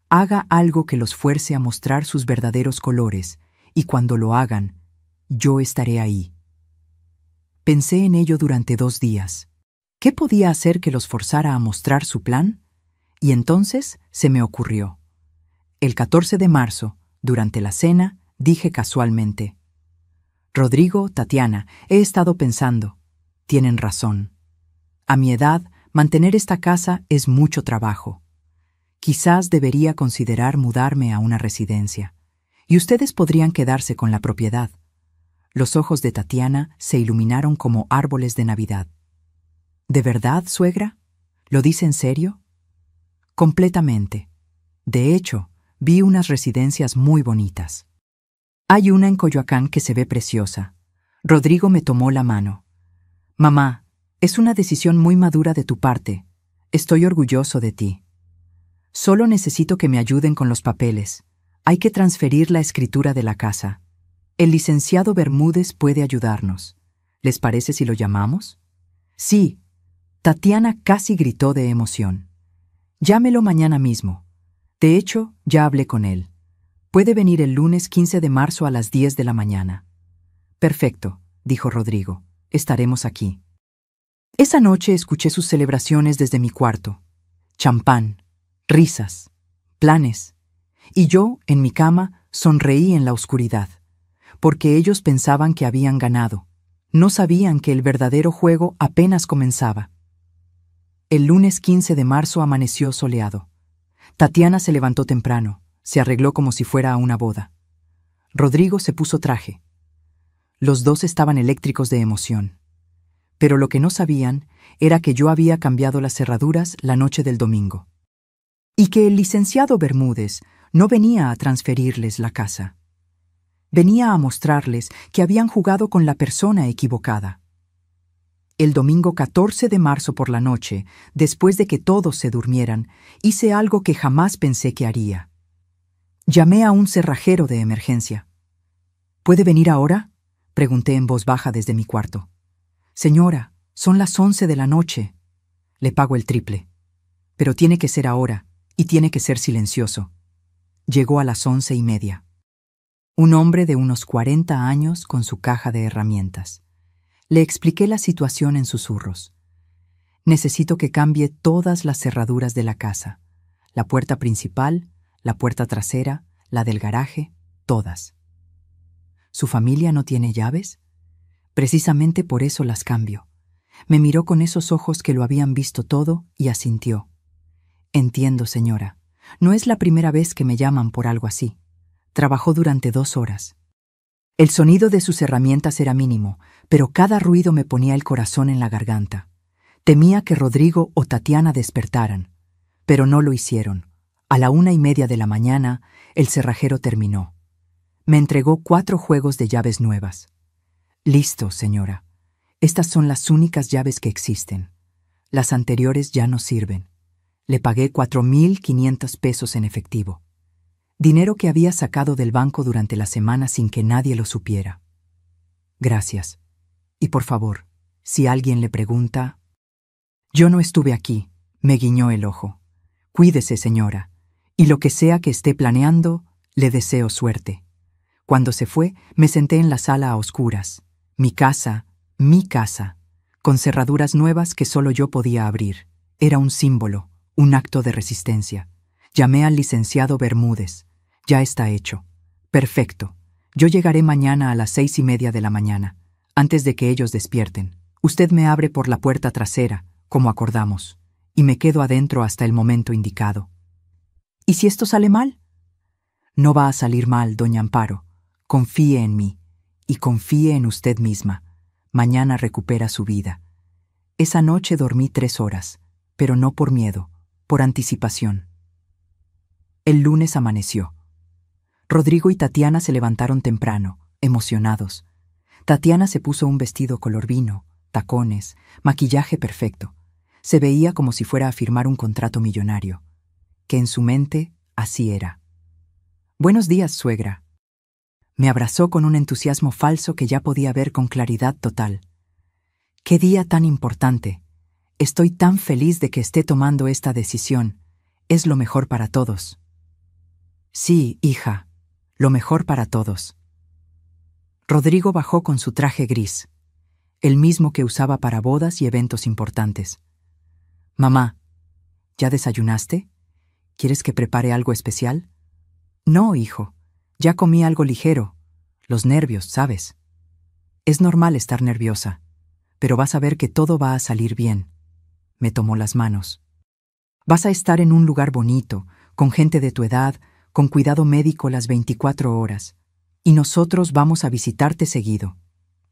Haga algo que los fuerce a mostrar sus verdaderos colores, y cuando lo hagan, yo estaré ahí». Pensé en ello durante 2 días. ¿Qué podía hacer que los forzara a mostrar su plan? Y entonces se me ocurrió. El 14 de marzo, durante la cena, dije casualmente: «Rodrigo, Tatiana, he estado pensando. Tienen razón. A mi edad, mantener esta casa es mucho trabajo. Quizás debería considerar mudarme a una residencia, y ustedes podrían quedarse con la propiedad». Los ojos de Tatiana se iluminaron como árboles de Navidad. «¿De verdad, suegra? ¿Lo dice en serio?» «Completamente. De hecho, vi unas residencias muy bonitas. Hay una en Coyoacán que se ve preciosa». Rodrigo me tomó la mano. «Mamá, es una decisión muy madura de tu parte. Estoy orgulloso de ti. Solo necesito que me ayuden con los papeles. Hay que transferir la escritura de la casa. El licenciado Bermúdez puede ayudarnos. ¿Les parece si lo llamamos?» «Sí». Tatiana casi gritó de emoción. «Llámelo mañana mismo. De hecho, ya hablé con él. Puede venir el lunes 15 de marzo a las 10 de la mañana». «Perfecto», dijo Rodrigo. «Estaremos aquí». Esa noche escuché sus celebraciones desde mi cuarto. Champán, risas, planes. Y yo, en mi cama, sonreí en la oscuridad, porque ellos pensaban que habían ganado. No sabían que el verdadero juego apenas comenzaba. El lunes 15 de marzo amaneció soleado. Tatiana se levantó temprano, se arregló como si fuera a una boda. Rodrigo se puso traje. Los dos estaban eléctricos de emoción. Pero lo que no sabían era que yo había cambiado las cerraduras la noche del domingo. Y que el licenciado Bermúdez no venía a transferirles la casa. Venía a mostrarles que habían jugado con la persona equivocada. El domingo 14 de marzo por la noche, después de que todos se durmieran, hice algo que jamás pensé que haría. Llamé a un cerrajero de emergencia. «¿Puede venir ahora?», pregunté en voz baja desde mi cuarto. «Señora, Son las 11 de la noche. Le pago el triple. Pero tiene que ser ahora, y tiene que ser silencioso. Llegó a las 11:30. Un hombre de unos 40 años con su caja de herramientas. Le expliqué la situación en susurros. Necesito que cambie todas las cerraduras de la casa. La puerta principal, la puerta trasera, la del garaje, todas. ¿Su familia no tiene llaves? Precisamente por eso las cambio. Me miró con esos ojos que lo habían visto todo y asintió. Entiendo, señora. No es la primera vez que me llaman por algo así. Trabajó durante 2 horas. El sonido de sus herramientas era mínimo, pero cada ruido me ponía el corazón en la garganta. Temía que Rodrigo o Tatiana despertaran, pero no lo hicieron. A la 1:30 de la mañana, el cerrajero terminó. Me entregó 4 juegos de llaves nuevas. Listo, señora. Estas son las únicas llaves que existen. Las anteriores ya no sirven. Le pagué 4,500 pesos en efectivo. Dinero que había sacado del banco durante la semana sin que nadie lo supiera. Gracias. Y por favor, si alguien le pregunta... Yo no estuve aquí, me guiñó el ojo. Cuídese, señora, y lo que sea que esté planeando, le deseo suerte. Cuando se fue, me senté en la sala a oscuras. Mi casa, con cerraduras nuevas que solo yo podía abrir. Era un símbolo, un acto de resistencia. Llamé al licenciado Bermúdez. Ya está hecho. Perfecto. Yo llegaré mañana a las 6:30 de la mañana, antes de que ellos despierten. Usted me abre por la puerta trasera, como acordamos, y me quedo adentro hasta el momento indicado. ¿Y si esto sale mal? No va a salir mal, doña Amparo. Confíe en mí, y confíe en usted misma. Mañana recupera su vida. Esa noche dormí 3 horas, pero no por miedo, por anticipación. El lunes amaneció. Rodrigo y Tatiana se levantaron temprano, emocionados. Tatiana se puso un vestido color vino, tacones, maquillaje perfecto. Se veía como si fuera a firmar un contrato millonario, que en su mente así era. Buenos días, suegra. Me abrazó con un entusiasmo falso que ya podía ver con claridad total. ¡Qué día tan importante! Estoy tan feliz de que esté tomando esta decisión. Es lo mejor para todos. Sí, hija, lo mejor para todos. Rodrigo bajó con su traje gris, el mismo que usaba para bodas y eventos importantes. Mamá, ¿ya desayunaste? ¿Quieres que prepare algo especial? No, hijo, ya comí algo ligero. Los nervios, ¿sabes? Es normal estar nerviosa, pero vas a ver que todo va a salir bien. Me tomó las manos. Vas a estar en un lugar bonito, con gente de tu edad, con cuidado médico las 24 horas, y nosotros vamos a visitarte seguido.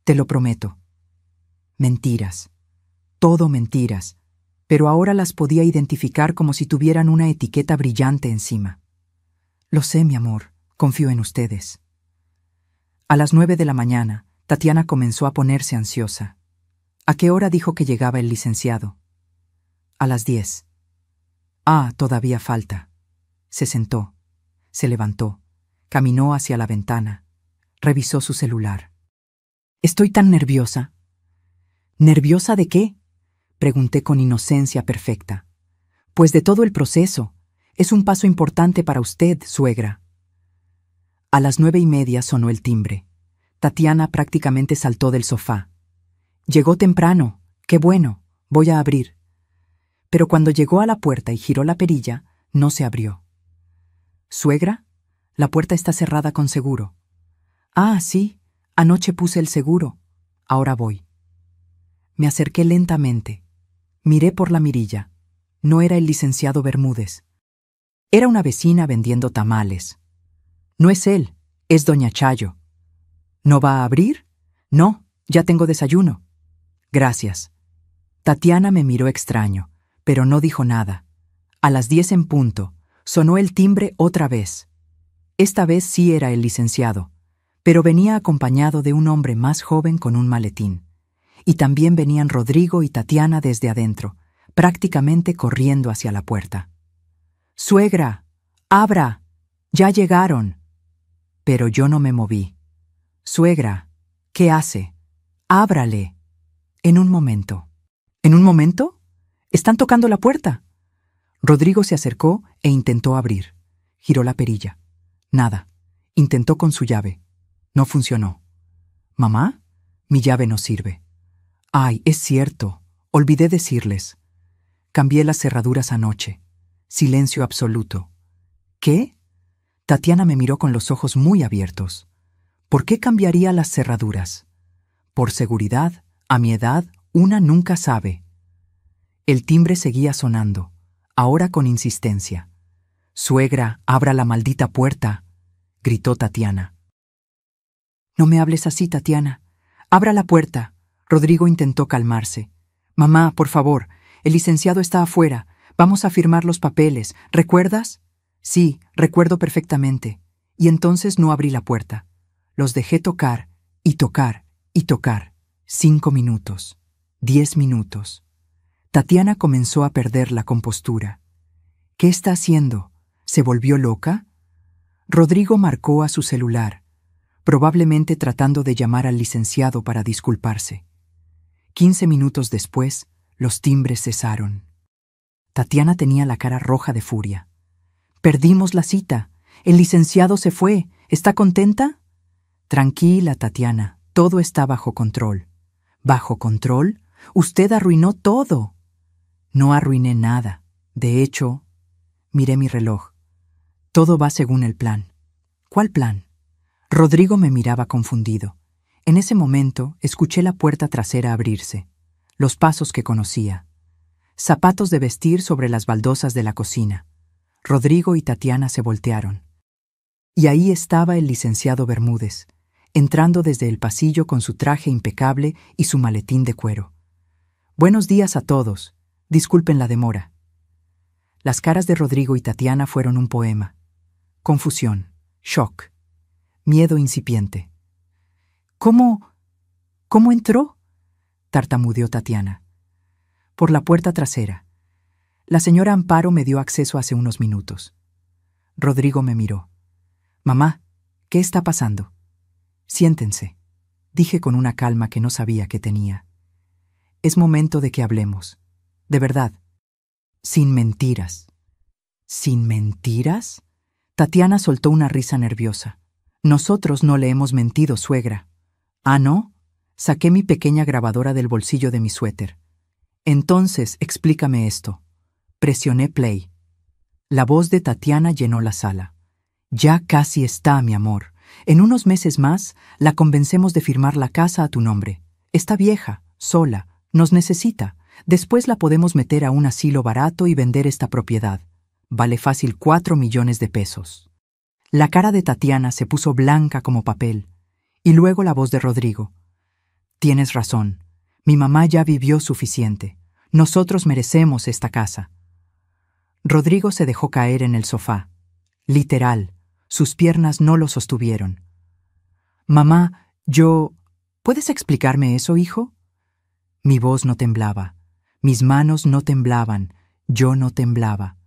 Te lo prometo. Mentiras. Todo mentiras. Pero ahora las podía identificar como si tuvieran una etiqueta brillante encima. Lo sé, mi amor, confío en ustedes. A las 9 de la mañana, Tatiana comenzó a ponerse ansiosa. ¿A qué hora dijo que llegaba el licenciado? A las 10. Ah, todavía falta. Se sentó, se levantó, caminó hacia la ventana, revisó su celular. Estoy tan nerviosa. ¿Nerviosa de qué? Pregunté con inocencia perfecta. Pues de todo el proceso. Es un paso importante para usted, suegra. A las 9:30 sonó el timbre. Tatiana prácticamente saltó del sofá. Llegó temprano. ¡Qué bueno! Voy a abrir. Pero cuando llegó a la puerta y giró la perilla, no se abrió. ¿Suegra? La puerta está cerrada con seguro. Ah, sí. Anoche puse el seguro. Ahora voy. Me acerqué lentamente. Miré por la mirilla. No era el licenciado Bermúdez. Era una vecina vendiendo tamales. No es él, es doña Chayo. ¿No va a abrir? No, ya tengo desayuno. Gracias. Tatiana me miró extraño, pero no dijo nada. A las 10 en punto, sonó el timbre otra vez. Esta vez sí era el licenciado, pero venía acompañado de un hombre más joven con un maletín. Y también venían Rodrigo y Tatiana desde adentro, prácticamente corriendo hacia la puerta. «¡Suegra! ¡Abra! ¡Ya llegaron!». Pero yo no me moví. «Suegra, ¿qué hace? ¡Ábrale!». En un momento. En un momento, están tocando la puerta. Rodrigo se acercó e intentó abrir. Giró la perilla. Nada. Intentó con su llave. No funcionó. «Mamá, mi llave no sirve». «Ay, es cierto. Olvidé decirles. Cambié las cerraduras anoche». Silencio absoluto. «¿Qué?». Tatiana me miró con los ojos muy abiertos. «¿Por qué cambiaría las cerraduras?». «Por seguridad. A mi edad, una nunca sabe». El timbre seguía sonando, ahora con insistencia. «Suegra, abra la maldita puerta», gritó Tatiana. «No me hables así, Tatiana. Abra la puerta». Rodrigo intentó calmarse. «Mamá, por favor, el licenciado está afuera. Vamos a firmar los papeles. ¿Recuerdas?». «Sí, recuerdo perfectamente». Y entonces no abrí la puerta. Los dejé tocar y tocar y tocar. 5 minutos. 10 minutos. Tatiana comenzó a perder la compostura. «¿Qué está haciendo? ¿Se volvió loca?». Rodrigo marcó a su celular, probablemente tratando de llamar al licenciado para disculparse. 15 minutos después, los timbres cesaron. Tatiana tenía la cara roja de furia. «Perdimos la cita. El licenciado se fue. ¿Está contenta?». «Tranquila, Tatiana. Todo está bajo control». «¿Bajo control? Usted arruinó todo». «No arruiné nada. De hecho, miré mi reloj. Todo va según el plan». «¿Cuál plan?». Rodrigo me miraba confundido. En ese momento escuché la puerta trasera abrirse, los pasos que conocía. Zapatos de vestir sobre las baldosas de la cocina. Rodrigo y Tatiana se voltearon. Y ahí estaba el licenciado Bermúdez, entrando desde el pasillo con su traje impecable y su maletín de cuero. «Buenos días a todos. Disculpen la demora». Las caras de Rodrigo y Tatiana fueron un poema. Confusión, shock, miedo incipiente. ¿Cómo entró?», tartamudeó Tatiana. «Por la puerta trasera. La señora Amparo me dio acceso hace unos minutos». Rodrigo me miró. «Mamá, ¿qué está pasando?». «Siéntense», dije con una calma que no sabía que tenía. «Es momento de que hablemos. De verdad. Sin mentiras». «¿Sin mentiras?». Tatiana soltó una risa nerviosa. «Nosotros no le hemos mentido, suegra». «¿Ah, no?». Saqué mi pequeña grabadora del bolsillo de mi suéter. «Entonces, explícame esto». Presioné play. La voz de Tatiana llenó la sala. «Ya casi está, mi amor. En unos meses más, la convencemos de firmar la casa a tu nombre. Está vieja, sola, nos necesita. Después la podemos meter a un asilo barato y vender esta propiedad. Vale fácil 4 millones de pesos». La cara de Tatiana se puso blanca como papel. Y luego la voz de Rodrigo. «Tienes razón. Mi mamá ya vivió suficiente. Nosotros merecemos esta casa». Rodrigo se dejó caer en el sofá. Literal, sus piernas no lo sostuvieron. «Mamá, ¿Puedes explicarme eso, hijo?». Mi voz no temblaba. Mis manos no temblaban. Yo no temblaba.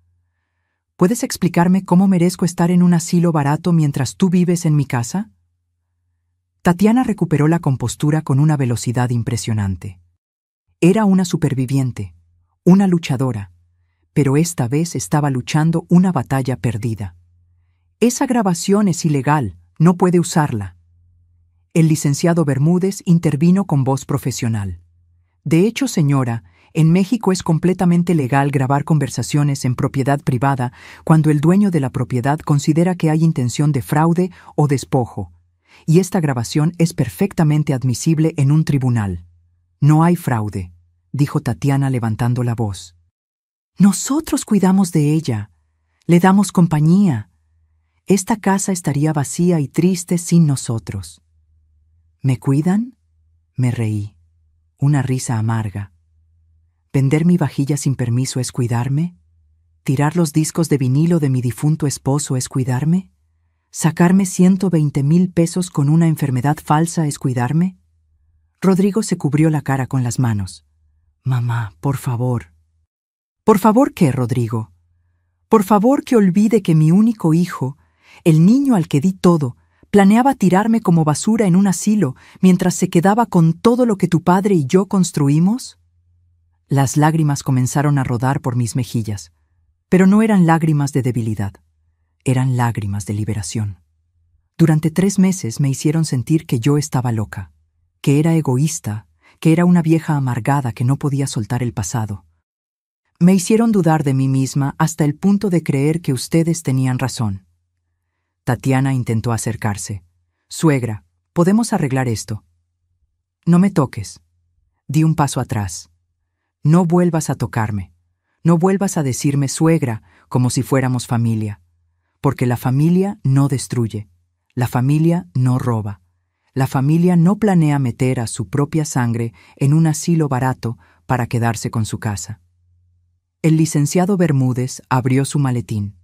«¿Puedes explicarme cómo merezco estar en un asilo barato mientras tú vives en mi casa?». Tatiana recuperó la compostura con una velocidad impresionante. Era una superviviente, una luchadora, pero esta vez estaba luchando una batalla perdida. «Esa grabación es ilegal, no puede usarla». El licenciado Bermúdez intervino con voz profesional. «De hecho, señora, en México es completamente legal grabar conversaciones en propiedad privada cuando el dueño de la propiedad considera que hay intención de fraude o despojo, y esta grabación es perfectamente admisible en un tribunal». «No hay fraude», dijo Tatiana levantando la voz. «Nosotros cuidamos de ella, le damos compañía. Esta casa estaría vacía y triste sin nosotros». «¿Me cuidan?». Me reí. Una risa amarga. ¿Vender mi vajilla sin permiso es cuidarme? ¿Tirar los discos de vinilo de mi difunto esposo es cuidarme? ¿Sacarme 120,000 pesos con una enfermedad falsa es cuidarme? Rodrigo se cubrió la cara con las manos. «Mamá, por favor». «¿Por favor qué, Rodrigo?». «Por favor que olvide que mi único hijo, el niño al que di todo, planeaba tirarme como basura en un asilo mientras se quedaba con todo lo que tu padre y yo construimos». Las lágrimas comenzaron a rodar por mis mejillas, pero no eran lágrimas de debilidad, eran lágrimas de liberación. Durante 3 meses me hicieron sentir que yo estaba loca, que era egoísta, que era una vieja amargada que no podía soltar el pasado. Me hicieron dudar de mí misma hasta el punto de creer que ustedes tenían razón. Tatiana intentó acercarse. «Suegra, ¿podemos arreglar esto?» «No me toques». Di un paso atrás. «No vuelvas a tocarme. No vuelvas a decirme suegra como si fuéramos familia. Porque la familia no destruye. La familia no roba. La familia no planea meter a su propia sangre en un asilo barato para quedarse con su casa». El licenciado Bermúdez abrió su maletín.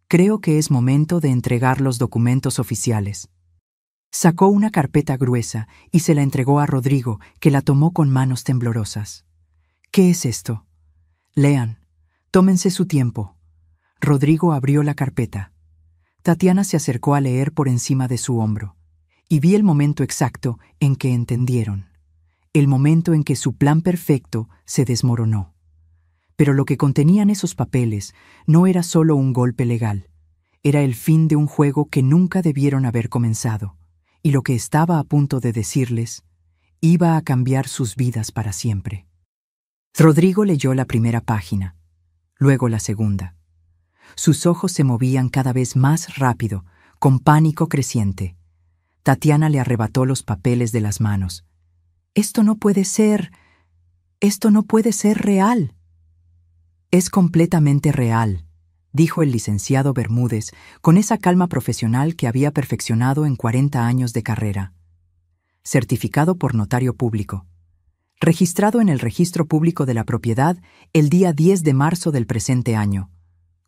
«Creo que es momento de entregar los documentos oficiales». Sacó una carpeta gruesa y se la entregó a Rodrigo, que la tomó con manos temblorosas. «¿Qué es esto?» «Lean. Tómense su tiempo». Rodrigo abrió la carpeta. Tatiana se acercó a leer por encima de su hombro, y vi el momento exacto en que entendieron, el momento en que su plan perfecto se desmoronó. Pero lo que contenían esos papeles no era solo un golpe legal, era el fin de un juego que nunca debieron haber comenzado, y lo que estaba a punto de decirles iba a cambiar sus vidas para siempre. Rodrigo leyó la primera página, luego la segunda. Sus ojos se movían cada vez más rápido, con pánico creciente. Tatiana le arrebató los papeles de las manos. «Esto no puede ser real». «Es completamente real», dijo el licenciado Bermúdez con esa calma profesional que había perfeccionado en 40 años de carrera. Certificado por notario público. Registrado en el Registro Público de la Propiedad el día 10 de marzo del presente año.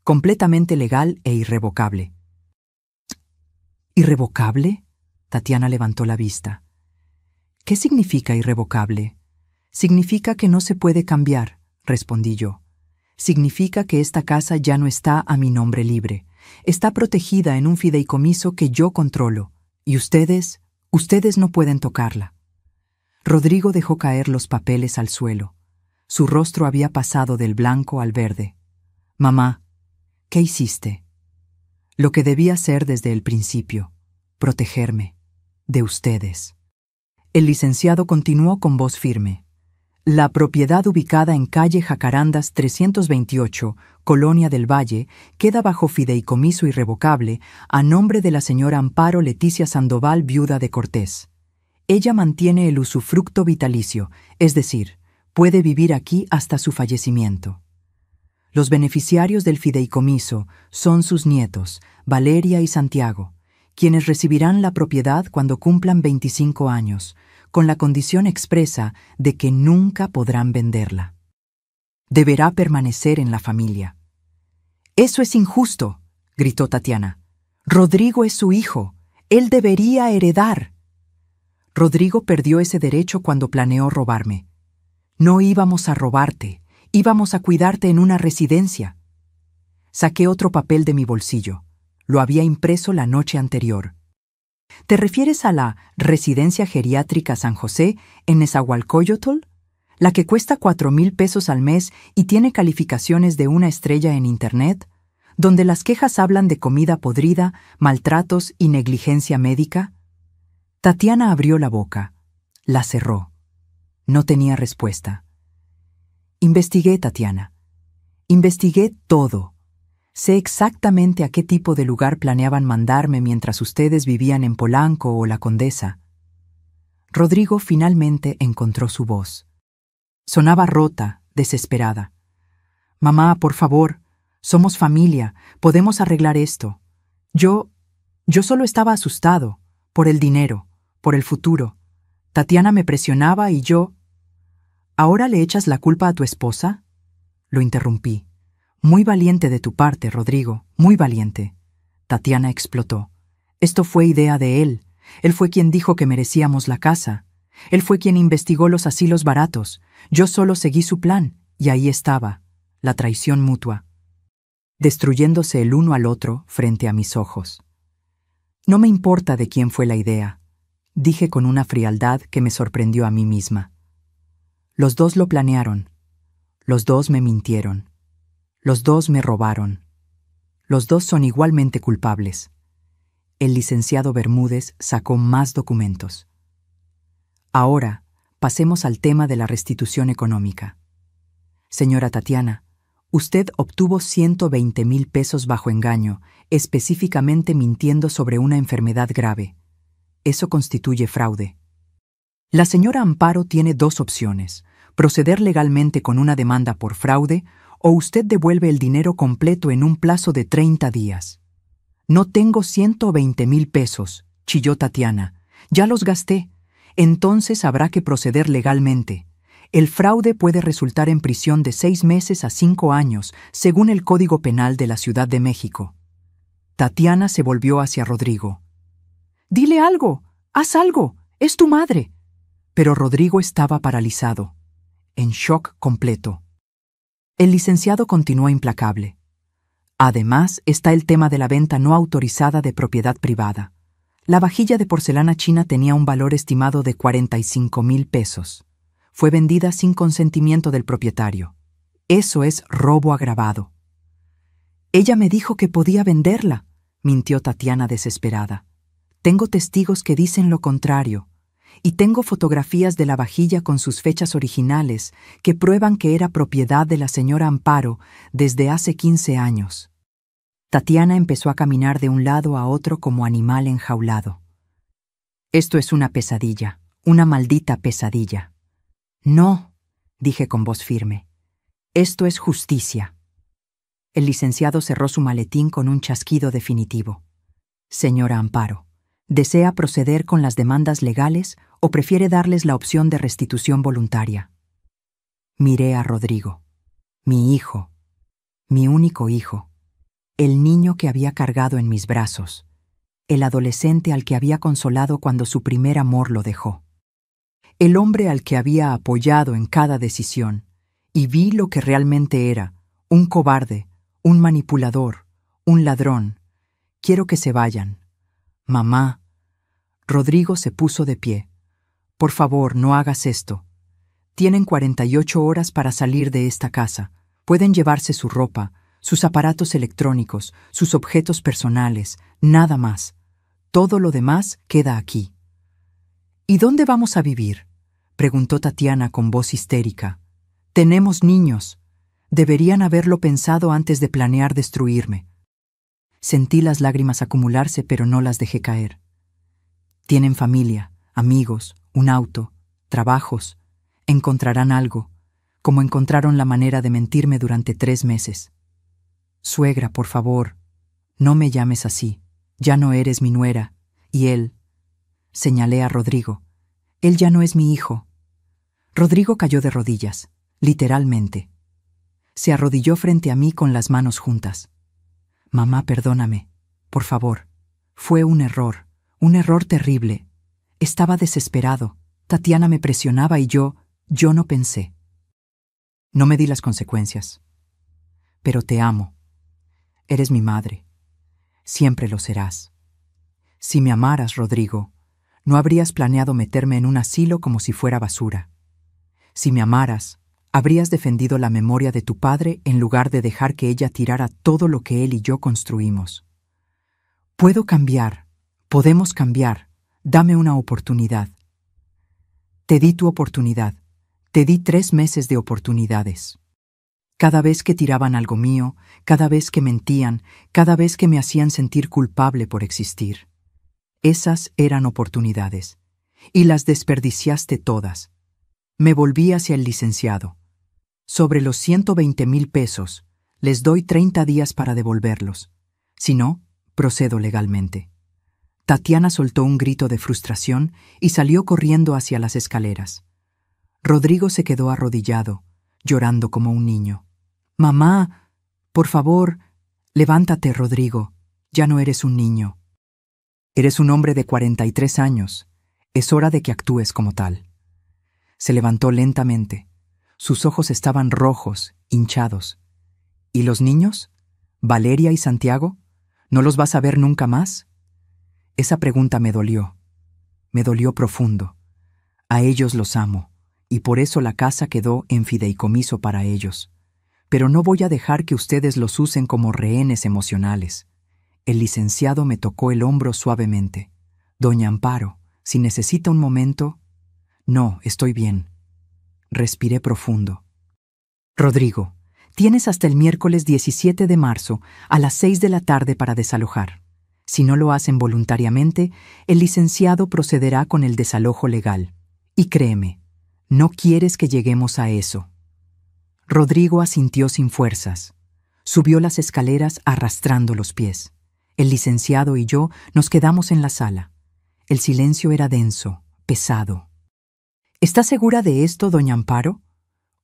Completamente legal e irrevocable. ¿Irrevocable? Tatiana levantó la vista. ¿Qué significa irrevocable? Significa que no se puede cambiar, respondí yo. Significa que esta casa ya no está a mi nombre libre. Está protegida en un fideicomiso que yo controlo. Y ustedes no pueden tocarla. Rodrigo dejó caer los papeles al suelo. Su rostro había pasado del blanco al verde. «Mamá, ¿qué hiciste?» «Lo que debía hacer desde el principio, protegerme, de ustedes». El licenciado continuó con voz firme. «La propiedad ubicada en calle Jacarandas 328, Colonia del Valle, queda bajo fideicomiso irrevocable a nombre de la señora Amparo Leticia Sandoval, viuda de Cortés. Ella mantiene el usufructo vitalicio, es decir, puede vivir aquí hasta su fallecimiento. Los beneficiarios del fideicomiso son sus nietos, Valeria y Santiago, quienes recibirán la propiedad cuando cumplan 25 años, con la condición expresa de que nunca podrán venderla. Deberá permanecer en la familia». «Eso es injusto», gritó Tatiana. «Rodrigo es su hijo. Él debería heredar». «Rodrigo perdió ese derecho cuando planeó robarme. No íbamos a robarte, íbamos a cuidarte en una residencia». Saqué otro papel de mi bolsillo. Lo había impreso la noche anterior. «¿Te refieres a la Residencia Geriátrica San José en Nezahualcóyotl? ¿La que cuesta 4,000 pesos al mes y tiene calificaciones de 1 estrella en Internet? ¿Donde las quejas hablan de comida podrida, maltratos y negligencia médica?» Tatiana abrió la boca. La cerró. No tenía respuesta. «Investigué, Tatiana. Investigué todo. Sé exactamente a qué tipo de lugar planeaban mandarme mientras ustedes vivían en Polanco o La Condesa». Rodrigo finalmente encontró su voz. Sonaba rota, desesperada. «Mamá, por favor, somos familia, podemos arreglar esto. Yo solo estaba asustado, por el dinero, por el futuro. Tatiana me presionaba y yo...» «¿Ahora le echas la culpa a tu esposa?», lo interrumpí. «Muy valiente de tu parte, Rodrigo, muy valiente». Tatiana explotó. «Esto fue idea de él. Él fue quien dijo que merecíamos la casa. Él fue quien investigó los asilos baratos. Yo solo seguí su plan, y ahí estaba, la traición mutua, destruyéndose el uno al otro frente a mis ojos. No me importa de quién fue la idea», dije con una frialdad que me sorprendió a mí misma. «Los dos lo planearon, Los dos me mintieron. Los dos me robaron. Los dos son igualmente culpables. El licenciado Bermúdez sacó más documentos. Ahora, pasemos al tema de la restitución económica. Señora Tatiana, usted obtuvo 120,000 pesos bajo engaño, específicamente mintiendo sobre una enfermedad grave. Eso constituye fraude. La señora Amparo tiene dos opciones: proceder legalmente con una demanda por fraude o usted devuelve el dinero completo en un plazo de 30 días. No tengo 120,000 pesos, chilló Tatiana. Ya los gasté. Entonces habrá que proceder legalmente. El fraude puede resultar en prisión de 6 meses a 5 años, según el Código Penal de la Ciudad de México. Tatiana se volvió hacia Rodrigo. «Dile algo, haz algo, es tu madre». Pero Rodrigo estaba paralizado, en shock completo. El licenciado continuó implacable. Además, está el tema de la venta no autorizada de propiedad privada. La vajilla de porcelana china tenía un valor estimado de 45,000 pesos. Fue vendida sin consentimiento del propietario. Eso es robo agravado. Ella me dijo que podía venderla, mintió Tatiana desesperada. Tengo testigos que dicen lo contrario. Y tengo fotografías de la vajilla con sus fechas originales que prueban que era propiedad de la señora Amparo desde hace 15 años. Tatiana empezó a caminar de un lado a otro como animal enjaulado. Esto es una pesadilla, una maldita pesadilla. No, dije con voz firme. Esto es justicia. El licenciado cerró su maletín con un chasquido definitivo. Señora Amparo, ¿desea proceder con las demandas legales o prefiere darles la opción de restitución voluntaria? Miré a Rodrigo, mi hijo, mi único hijo, el niño que había cargado en mis brazos, el adolescente al que había consolado cuando su primer amor lo dejó, el hombre al que había apoyado en cada decisión, y vi lo que realmente era, un cobarde, un manipulador, un ladrón. Quiero que se vayan. Mamá. Rodrigo se puso de pie. Por favor, no hagas esto. Tienen 48 horas para salir de esta casa. Pueden llevarse su ropa, sus aparatos electrónicos, sus objetos personales, nada más. Todo lo demás queda aquí. ¿Y dónde vamos a vivir?, preguntó Tatiana con voz histérica. Tenemos niños. Deberían haberlo pensado antes de planear destruirme. Sentí las lágrimas acumularse, pero no las dejé caer. Tienen familia, amigos, un auto, trabajos. Encontrarán algo, como encontraron la manera de mentirme durante 3 meses. Suegra, por favor, no me llames así. Ya no eres mi nuera. Y él, señalé a Rodrigo, él ya no es mi hijo. Rodrigo cayó de rodillas, literalmente. Se arrodilló frente a mí con las manos juntas. Mamá, perdóname, por favor. Fue un error terrible. Estaba desesperado. Tatiana me presionaba y yo no pensé. No me di las consecuencias. Pero te amo. Eres mi madre. Siempre lo serás. Si me amaras, Rodrigo, no habrías planeado meterme en un asilo como si fuera basura. Si me amaras, habrías defendido la memoria de tu padre en lugar de dejar que ella tirara todo lo que él y yo construimos. Puedo cambiar. Podemos cambiar. Dame una oportunidad. Te di tu oportunidad. Te di 3 meses de oportunidades. Cada vez que tiraban algo mío, cada vez que mentían, cada vez que me hacían sentir culpable por existir. Esas eran oportunidades. Y las desperdiciaste todas. Me volví hacia el licenciado. Sobre los 120,000 pesos, les doy 30 días para devolverlos. Si no, procedo legalmente. Tatiana soltó un grito de frustración y salió corriendo hacia las escaleras. Rodrigo se quedó arrodillado, llorando como un niño. «Mamá, por favor, levántate, Rodrigo. Ya no eres un niño. Eres un hombre de 43 años. Es hora de que actúes como tal». Se levantó lentamente. Sus ojos estaban rojos, hinchados. ¿Y los niños? ¿Valeria y Santiago? ¿No los vas a ver nunca más? Esa pregunta me dolió. Me dolió profundo. A ellos los amo. y por eso la casa quedó en fideicomiso para ellos. Pero no voy a dejar que ustedes los usen como rehenes emocionales. El licenciado me tocó el hombro suavemente. Doña Amparo, si necesita un momento... No, estoy bien. Respiré profundo. Rodrigo, tienes hasta el miércoles 17 de marzo a las 6 de la tarde para desalojar. Si no lo hacen voluntariamente, el licenciado procederá con el desalojo legal. Y créeme, no quieres que lleguemos a eso. Rodrigo asintió sin fuerzas. Subió las escaleras arrastrando los pies. El licenciado y yo nos quedamos en la sala. El silencio era denso, pesado. ¿Está segura de esto, doña Amparo?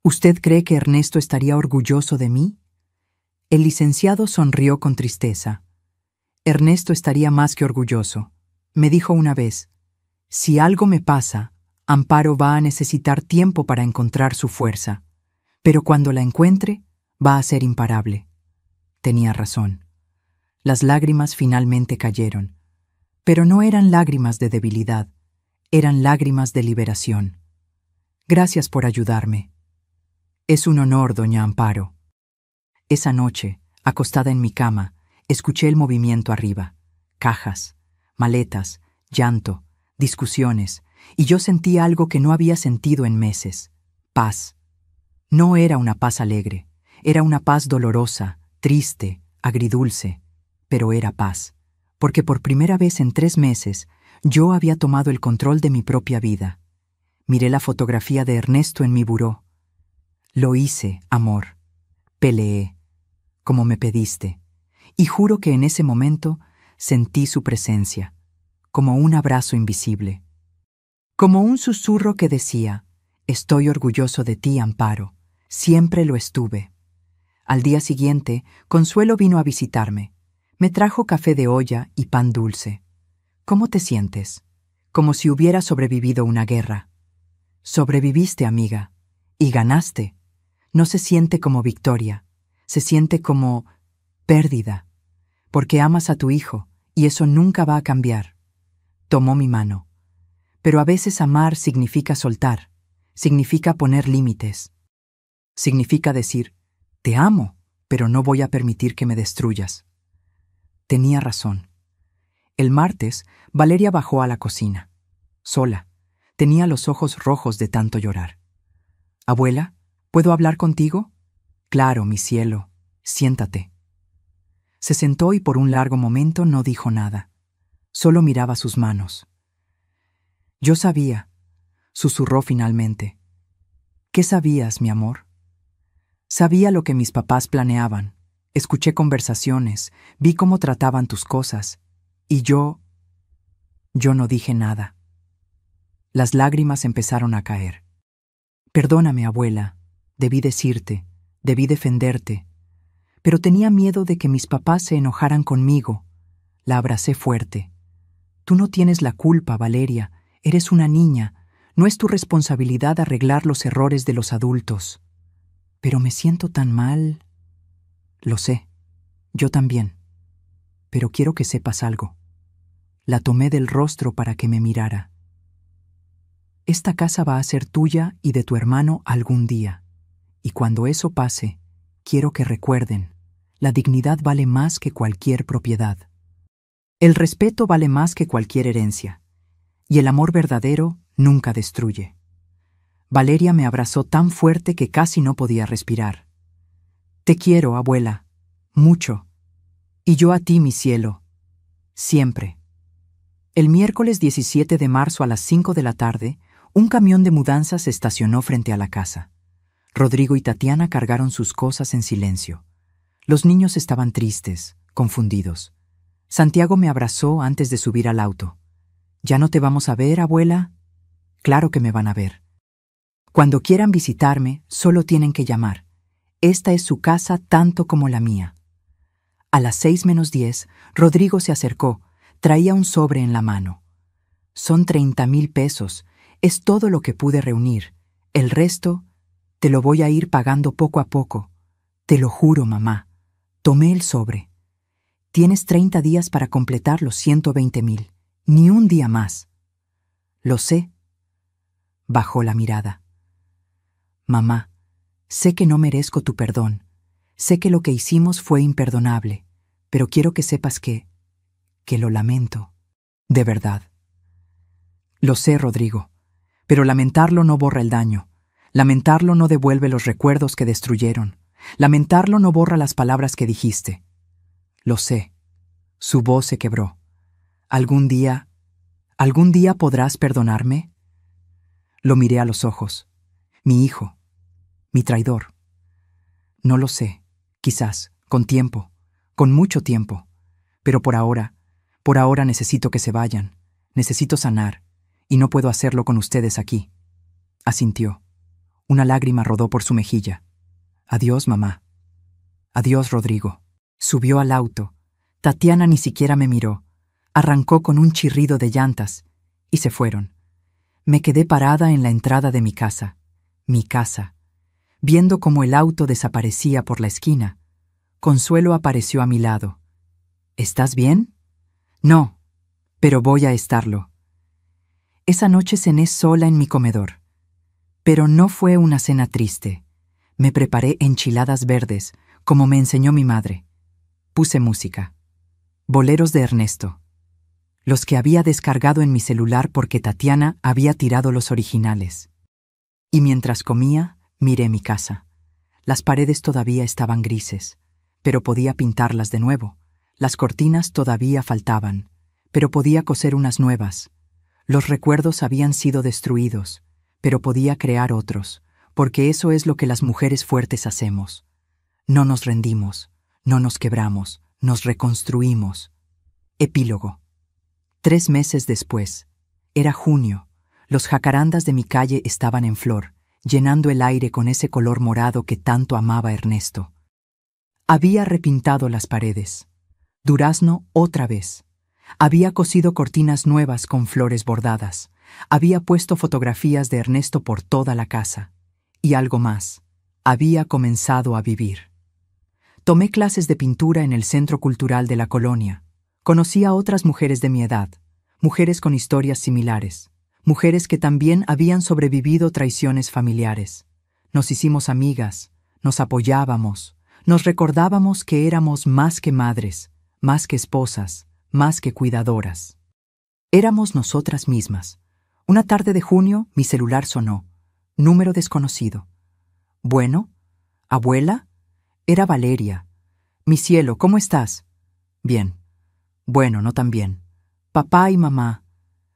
¿Usted cree que Ernesto estaría orgulloso de mí? El licenciado sonrió con tristeza. Ernesto estaría más que orgulloso. Me dijo una vez, si algo me pasa, Amparo va a necesitar tiempo para encontrar su fuerza, pero cuando la encuentre, va a ser imparable. Tenía razón. Las lágrimas finalmente cayeron, pero no eran lágrimas de debilidad, eran lágrimas de liberación. Gracias por ayudarme. Es un honor, doña Amparo. Esa noche, acostada en mi cama, escuché el movimiento arriba. Cajas, maletas, llanto, discusiones, y yo sentí algo que no había sentido en meses. Paz. No era una paz alegre, era una paz dolorosa, triste, agridulce, pero era paz, porque por primera vez en 3 meses yo había tomado el control de mi propia vida. Miré la fotografía de Ernesto en mi buró. Lo hice, amor. Peleé, como me pediste, y juro que en ese momento sentí su presencia, como un abrazo invisible, como un susurro que decía, estoy orgulloso de ti, Amparo, siempre lo estuve. Al día siguiente, Consuelo vino a visitarme. Me trajo café de olla y pan dulce. ¿Cómo te sientes? Como si hubiera sobrevivido una guerra. Sobreviviste, amiga, y ganaste. No se siente como victoria, se siente como pérdida, porque amas a tu hijo, y eso nunca va a cambiar. Tomó mi mano. Pero a veces amar significa soltar, significa poner límites. Significa decir, te amo, pero no voy a permitir que me destruyas. Tenía razón. El martes, Valeria bajó a la cocina. Sola. Tenía los ojos rojos de tanto llorar. Abuela, ¿puedo hablar contigo? Claro, mi cielo. Siéntate. Se sentó y por un largo momento no dijo nada. Solo miraba sus manos. Yo sabía, susurró finalmente. ¿Qué sabías, mi amor? Sabía lo que mis papás planeaban. Escuché conversaciones, vi cómo trataban tus cosas. Y yo no dije nada. Las lágrimas empezaron a caer. Perdóname, abuela. Debí decirte, debí defenderte. Pero tenía miedo de que mis papás se enojaran conmigo. La abracé fuerte. Tú no tienes la culpa, Valeria. Eres una niña. No es tu responsabilidad arreglar los errores de los adultos. Pero me siento tan mal. Lo sé. Yo también. Pero quiero que sepas algo. La tomé del rostro para que me mirara. Esta casa va a ser tuya y de tu hermano algún día. Y cuando eso pase, quiero que recuerden, la dignidad vale más que cualquier propiedad. El respeto vale más que cualquier herencia. Y el amor verdadero nunca destruye. Valeria me abrazó tan fuerte que casi no podía respirar. Te quiero, abuela, mucho. Y yo a ti, mi cielo, siempre. El miércoles 17 de marzo a las 5 de la tarde, un camión de mudanzas se estacionó frente a la casa. Rodrigo y Tatiana cargaron sus cosas en silencio. Los niños estaban tristes, confundidos. Santiago me abrazó antes de subir al auto. ¿Ya no te vamos a ver, abuela? Claro que me van a ver. Cuando quieran visitarme, solo tienen que llamar. Esta es su casa tanto como la mía. A las 6:10, Rodrigo se acercó. Traía un sobre en la mano. Son 30,000 pesos. Es todo lo que pude reunir. El resto te lo voy a ir pagando poco a poco. Te lo juro, mamá. Tomé el sobre. Tienes 30 días para completar los 120,000. Ni un día más. Lo sé. Bajó la mirada. Mamá, sé que no merezco tu perdón. Sé que lo que hicimos fue imperdonable, pero quiero que sepas que lo lamento. De verdad. Lo sé, Rodrigo, pero lamentarlo no borra el daño. Lamentarlo no devuelve los recuerdos que destruyeron. Lamentarlo no borra las palabras que dijiste. Lo sé. Su voz se quebró. ¿Algún día podrás perdonarme? Lo miré a los ojos. Mi hijo, mi traidor. No lo sé. Quizás, con tiempo, con mucho tiempo. Pero por ahora necesito que se vayan. Necesito sanar, y no puedo hacerlo con ustedes aquí. Asintió. Una lágrima rodó por su mejilla. Adiós, mamá. Adiós, Rodrigo. Subió al auto. Tatiana ni siquiera me miró. Arrancó con un chirrido de llantas, y se fueron. Me quedé parada en la entrada de mi casa, viendo cómo el auto desaparecía por la esquina. Consuelo apareció a mi lado. ¿Estás bien? No, pero voy a estarlo. Esa noche cené sola en mi comedor. Pero no fue una cena triste. Me preparé enchiladas verdes, como me enseñó mi madre. Puse música. Boleros de Ernesto. Los que había descargado en mi celular porque Tatiana había tirado los originales. Y mientras comía, miré mi casa. Las paredes todavía estaban grises, pero podía pintarlas de nuevo. Las cortinas todavía faltaban, pero podía coser unas nuevas. Los recuerdos habían sido destruidos, pero podía crear otros, porque eso es lo que las mujeres fuertes hacemos. No nos rendimos, no nos quebramos, nos reconstruimos. Epílogo. 3 meses después. Era junio. Los jacarandas de mi calle estaban en flor, llenando el aire con ese color morado que tanto amaba Ernesto. Había repintado las paredes. Durazno otra vez. Había cosido cortinas nuevas con flores bordadas. Había puesto fotografías de Ernesto por toda la casa. Y algo más. Había comenzado a vivir. Tomé clases de pintura en el Centro Cultural de la colonia. Conocí a otras mujeres de mi edad, mujeres con historias similares, mujeres que también habían sobrevivido traiciones familiares. Nos hicimos amigas, nos apoyábamos, nos recordábamos que éramos más que madres, más que esposas, más que cuidadoras. Éramos nosotras mismas. Una tarde de junio, mi celular sonó. Número desconocido. Bueno, ¿abuela? Era Valeria. Mi cielo, ¿cómo estás? Bien. Bueno, no tan bien. Papá y mamá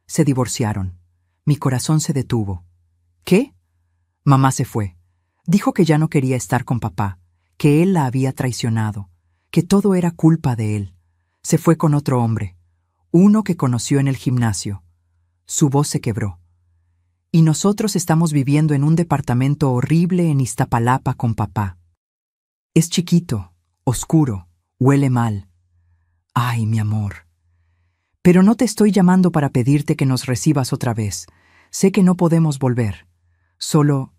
se divorciaron. Mi corazón se detuvo. ¿Qué? Mamá se fue. Dijo que ya no quería estar con papá, que él la había traicionado, que todo era culpa de él. Se fue con otro hombre, uno que conoció en el gimnasio. Su voz se quebró. Y nosotros estamos viviendo en un departamento horrible en Iztapalapa con papá. Es chiquito, oscuro, huele mal. Ay, mi amor. Pero no te estoy llamando para pedirte que nos recibas otra vez. Sé que no podemos volver. Solo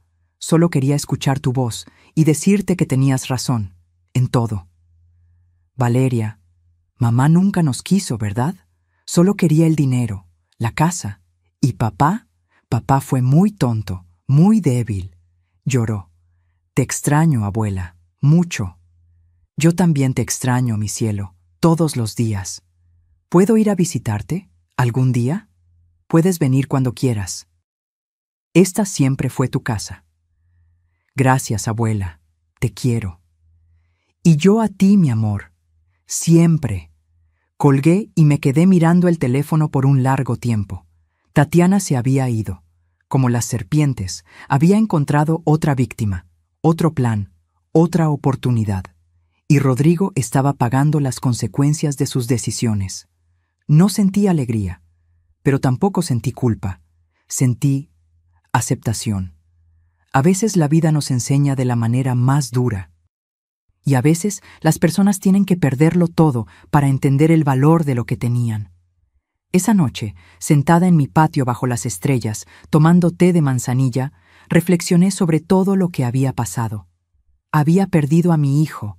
quería escuchar tu voz y decirte que tenías razón, en todo. Valeria, mamá nunca nos quiso, ¿verdad? Solo quería el dinero, la casa. Y papá fue muy tonto, muy débil. Lloró. Te extraño, abuela, mucho. Yo también te extraño, mi cielo, todos los días. ¿Puedo ir a visitarte algún día? Puedes venir cuando quieras. Esta siempre fue tu casa. Gracias, abuela. Te quiero. Y yo a ti, mi amor. Siempre. Colgué y me quedé mirando el teléfono por un largo tiempo. Tatiana se había ido. Como las serpientes, había encontrado otra víctima, otro plan, otra oportunidad. Y Rodrigo estaba pagando las consecuencias de sus decisiones. No sentí alegría, pero tampoco sentí culpa. Sentí aceptación. A veces la vida nos enseña de la manera más dura. Y a veces las personas tienen que perderlo todo para entender el valor de lo que tenían. Esa noche, sentada en mi patio bajo las estrellas, tomando té de manzanilla, reflexioné sobre todo lo que había pasado. Había perdido a mi hijo,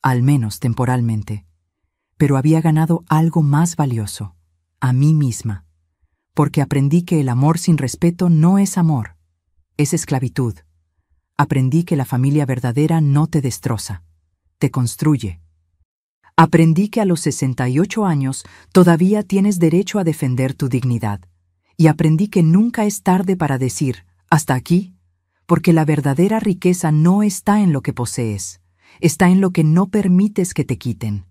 al menos temporalmente, pero había ganado algo más valioso, a mí misma, porque aprendí que el amor sin respeto no es amor, es esclavitud. Aprendí que la familia verdadera no te destroza, te construye. Aprendí que a los 68 años todavía tienes derecho a defender tu dignidad. Y aprendí que nunca es tarde para decir, hasta aquí, porque la verdadera riqueza no está en lo que posees, está en lo que no permites que te quiten.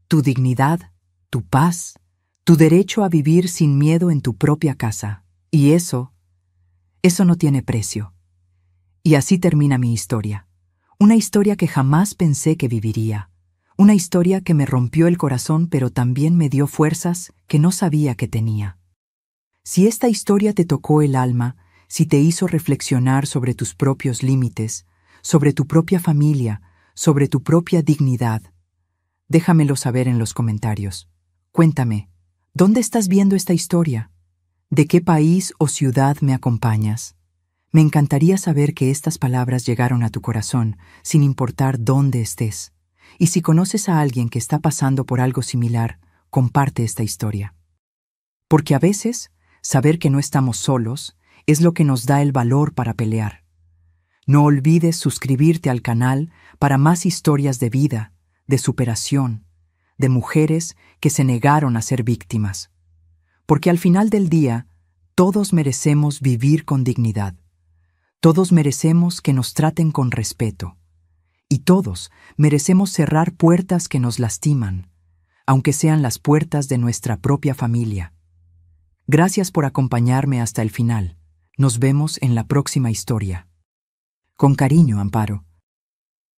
Tu dignidad, tu paz, tu derecho a vivir sin miedo en tu propia casa. Y eso no tiene precio. Y así termina mi historia. Una historia que jamás pensé que viviría. Una historia que me rompió el corazón, pero también me dio fuerzas que no sabía que tenía. Si esta historia te tocó el alma, si te hizo reflexionar sobre tus propios límites, sobre tu propia familia, sobre tu propia dignidad, déjamelo saber en los comentarios. Cuéntame, ¿dónde estás viendo esta historia? ¿De qué país o ciudad me acompañas? Me encantaría saber que estas palabras llegaron a tu corazón, sin importar dónde estés. Y si conoces a alguien que está pasando por algo similar, comparte esta historia. Porque a veces, saber que no estamos solos es lo que nos da el valor para pelear. No olvides suscribirte al canal para más historias de vida, de superación, de mujeres que se negaron a ser víctimas. Porque al final del día, todos merecemos vivir con dignidad. Todos merecemos que nos traten con respeto. Y todos merecemos cerrar puertas que nos lastiman, aunque sean las puertas de nuestra propia familia. Gracias por acompañarme hasta el final. Nos vemos en la próxima historia. Con cariño, Amparo.